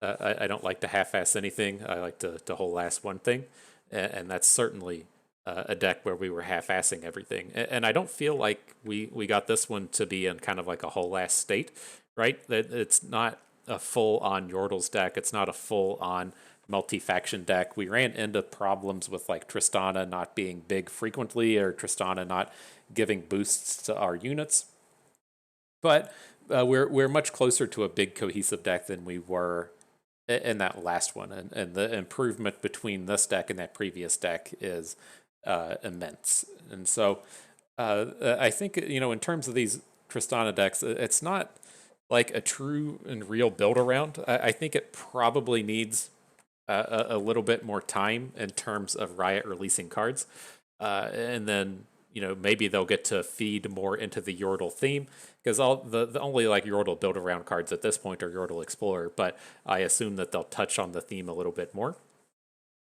I don't like to half-ass anything. I like to whole-ass one thing. and that's certainly a deck where we were half-assing everything. And I don't feel like we got this one to be in kind of like a whole ass state, right? That it's not a full-on Yordle's deck. It's not a full-on multi-faction deck. We ran into problems with like Tristana not being big frequently, or Tristana not giving boosts to our units. But we're much closer to a big cohesive deck than we were in that last one, and the improvement between this deck and that previous deck is immense. And so I think, in terms of these Tristana decks, it's not like a true and real build around. I think it probably needs a little bit more time in terms of Riot releasing cards, and then maybe they'll get to feed more into the Yordle theme, because all the only like Yordle build around cards at this point are Yordle Explorer, but I assume that they'll touch on the theme a little bit more.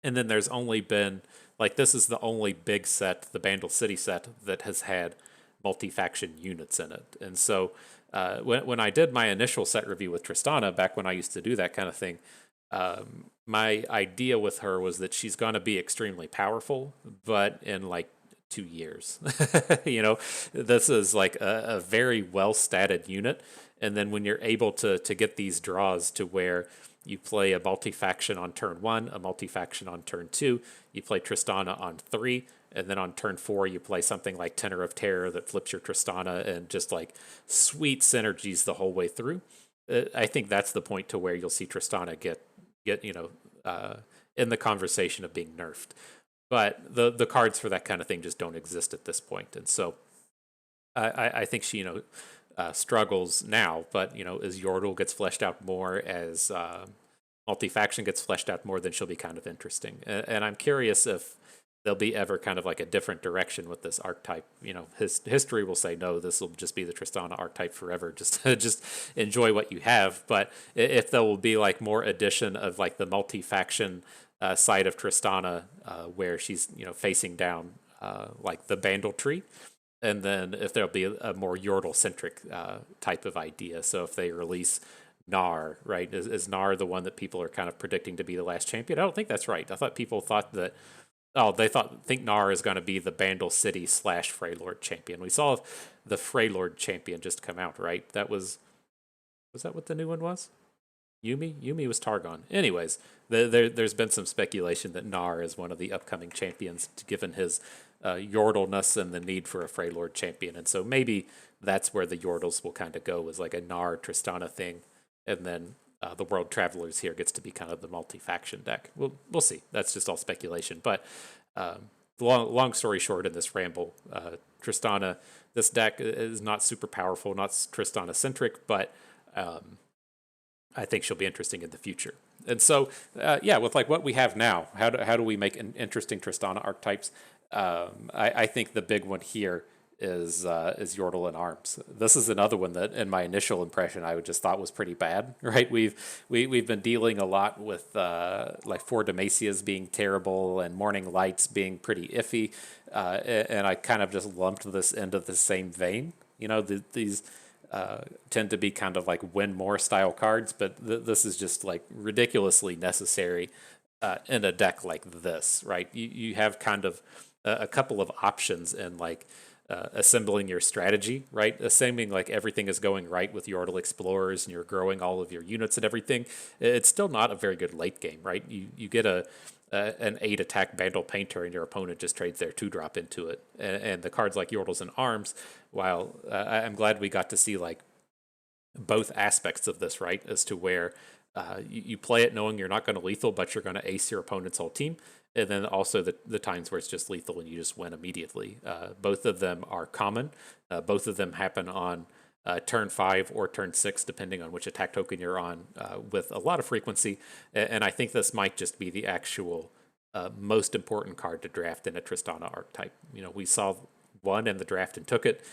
And then there's only been like, this is the only big set, the Bandle City set, that has had multi-faction units in it. And so when I did my initial set review with Tristana, back when I used to do that kind of thing, my idea with her was that she's going to be extremely powerful, but in like 2 years. This is like a very well statted unit. And then when you're able to get these draws to where you play a multi-faction on turn 1, a multi-faction on turn 2, you play Tristana on 3, and then on turn 4 you play something like Tenor of Terror that flips your Tristana, and just like sweet synergies the whole way through. I think that's the point to where you'll see Tristana get in the conversation of being nerfed. But the cards for that kind of thing just don't exist at this point. And so I think she struggles now, but as Yordle gets fleshed out more, as multi-faction gets fleshed out more, then she'll be kind of interesting. And I'm curious if there'll be ever kind of like a different direction with this archetype. His history will say, no, this will just be the Tristana archetype forever. Just enjoy what you have. But if there will be like more addition of like the multi-faction side of Tristana, where she's facing down like the Bandle tree, and then if there'll be a more Yordle centric type of idea. So if they release Gnar, right, is Gnar the one that people are kind of predicting to be the last champion? I don't think that's right. I thought people thought that. Oh, they think Gnar is going to be the Bandle City / Freylord champion. We saw the Freylord champion just come out, right? Was that what the new one was? Yumi was Targon. Anyways, there's been some speculation that Gnar is one of the upcoming champions, given his Yordleness and the need for a Freylord champion. And so maybe that's where the Yordles will kind of go, is like a Gnar Tristana thing, and then the World Travelers here gets to be kind of the multi-faction deck. We'll see. That's just all speculation. But long story short, in this ramble, Tristana, this deck is not super powerful, not Tristana centric, but I think she'll be interesting in the future. And so, with like what we have now, how do we make an interesting Tristana archetypes? I think the big one here is Yordle and Arms. This is another one that, in my initial impression, I just thought was pretty bad. Right? We've been dealing a lot with like Four Demacias being terrible and Morning Lights being pretty iffy, and I kind of just lumped this into the same vein. These tend to be kind of like win more style cards, but this is just like ridiculously necessary in a deck like this, right? You have kind of a couple of options in like assembling your strategy, right? Assuming like everything is going right with Yordle Explorers and you're growing all of your units and everything, it's still not a very good late game, right? You get an 8 attack Bandle Painter and your opponent just trades their 2-drop into it. And the cards like Yordles and Arms, while I'm glad we got to see like both aspects of this, right? As to where you play it knowing you're not going to lethal, but you're going to ace your opponent's whole team. And then also the times where it's just lethal and you just win immediately. Both of them are common. Both of them happen on turn 5 or turn 6, depending on which attack token you're on, with a lot of frequency. And I think this might just be the actual most important card to draft in a Tristana archetype. We saw one in the draft and took it.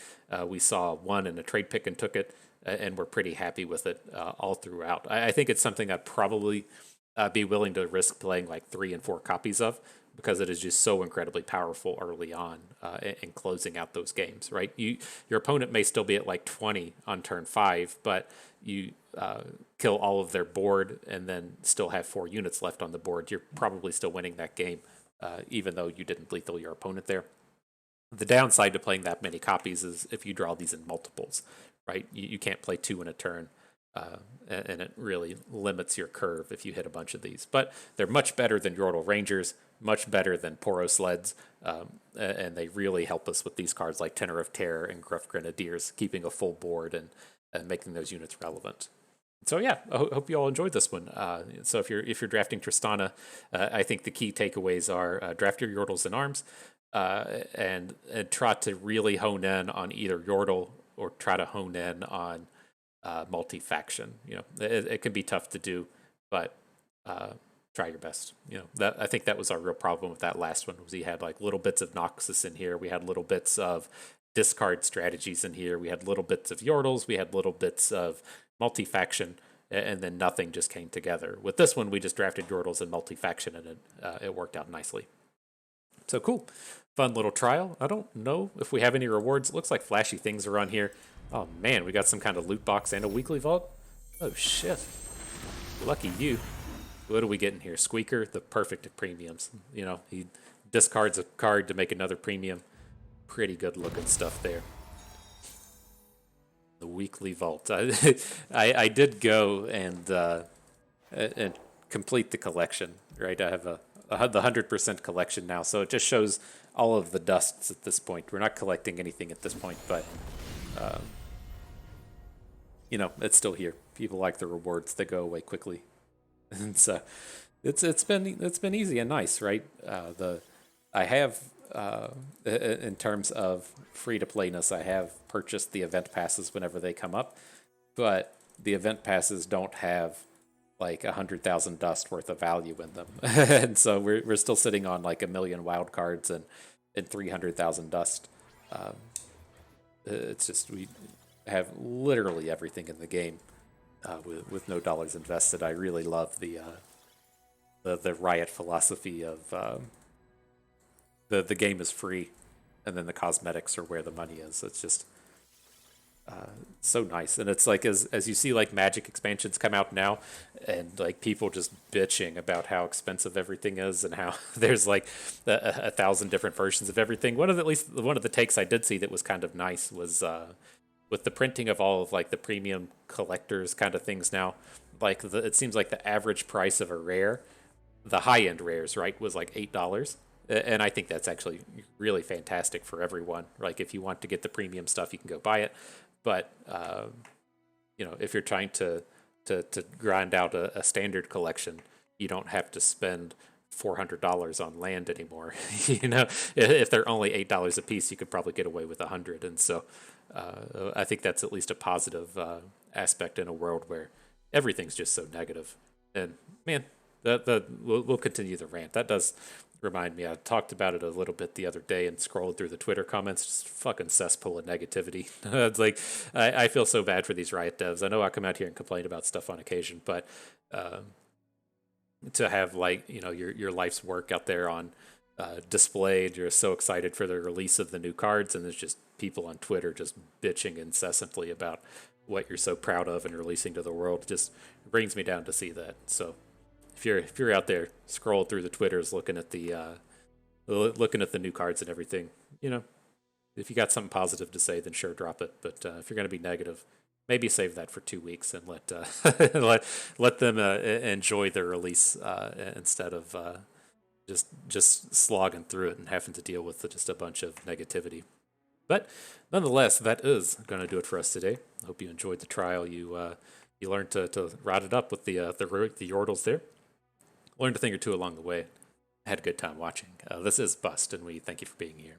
We saw one in a trade pick and took it, and we're pretty happy with it all throughout. I think it's something I'd probably be willing to risk playing like 3 and 4 copies of, because it is just so incredibly powerful early on in closing out those games, right? Your opponent may still be at like 20 on turn 5, but you kill all of their board and then still have 4 units left on the board. You're probably still winning that game even though you didn't lethal your opponent there. The downside to playing that many copies is if you draw these in multiples, right? You can't play 2 in a turn, and it really limits your curve if you hit a bunch of these. But they're much better than Yordle Rangers, much better than Poro Sleds, and they really help us with these cards like Tenor of Terror and Gruff Grenadiers, keeping a full board and making those units relevant. So yeah, I hope you all enjoyed this one. So if you're drafting Tristana, I think the key takeaways are draft your Yordles in arms, and try to really hone in on either Yordle or try to hone in on multi-faction. It can be tough to do, but try your best. I think that was our real problem with that last one, was he had like little bits of Noxus in here. We had little bits of discard strategies in here. We had little bits of Yordles. We had little bits of multi-faction, and then nothing just came together. With this one, we just drafted Yordles and multi-faction, and it worked out nicely. So cool. Fun little trial. I don't know if we have any rewards. It looks like flashy things are on here. Oh man, we got some kind of loot box and a weekly vault. Oh shit. Lucky you. What are we getting here? Squeaker, the perfect at premiums. He discards a card to make another premium. Pretty good looking stuff there. The weekly vault. I did go and complete the collection, right? I have the 100% collection now, so it just shows all of the dusts at this point. We're not collecting anything at this point, but it's still here. People like the rewards; they go away quickly, and so it's been easy and nice, right? I have in terms of free to playness, I have purchased the event passes whenever they come up, but the event passes don't have like 100,000 dust worth of value in them, and so we're still sitting on like 1 million wild cards and 300,000 dust. It's just we have literally everything in the game with no dollars invested. I really love the Riot philosophy of the game is free, and then the cosmetics are where the money is. It's just so nice. And it's like as you see like Magic expansions come out now, and like people just bitching about how expensive everything is and how there's like 1,000 different versions of everything. One of the takes I did see that was kind of nice was with the printing of all of like the premium collectors kind of things now, like it seems like the average price of a rare, the high end rares, right, was like $8. And I think that's actually really fantastic for everyone. Like if you want to get the premium stuff, you can go buy it. But if you're trying to grind out a standard collection, you don't have to spend $400 on land anymore. If they're only $8 a piece, you could probably get away with 100. And so I think that's at least a positive aspect in a world where everything's just so negative. And man, we'll continue the rant. That does remind me, I talked about it a little bit the other day and scrolled through the Twitter comments, just fucking cesspool of negativity. It's like, I feel so bad for these Riot devs. I know I come out here and complain about stuff on occasion, but to have like, your life's work out there on displayed, you're so excited for the release of the new cards, and there's just people on Twitter just bitching incessantly about what you're so proud of and releasing to the world. It just brings me down to see that. So if you're out there scrolling through the Twitters looking at the new cards and everything, if you got something positive to say, then sure, drop it. But if you're going to be negative, maybe save that for 2 weeks and let them enjoy their release instead of just slogging through it and having to deal with just a bunch of negativity. But nonetheless, that is going to do it for us today. I hope you enjoyed the trial. You learned to rod it up with the Yordles there. Learned a thing or two along the way. Had a good time watching. This is Bust, and we thank you for being here.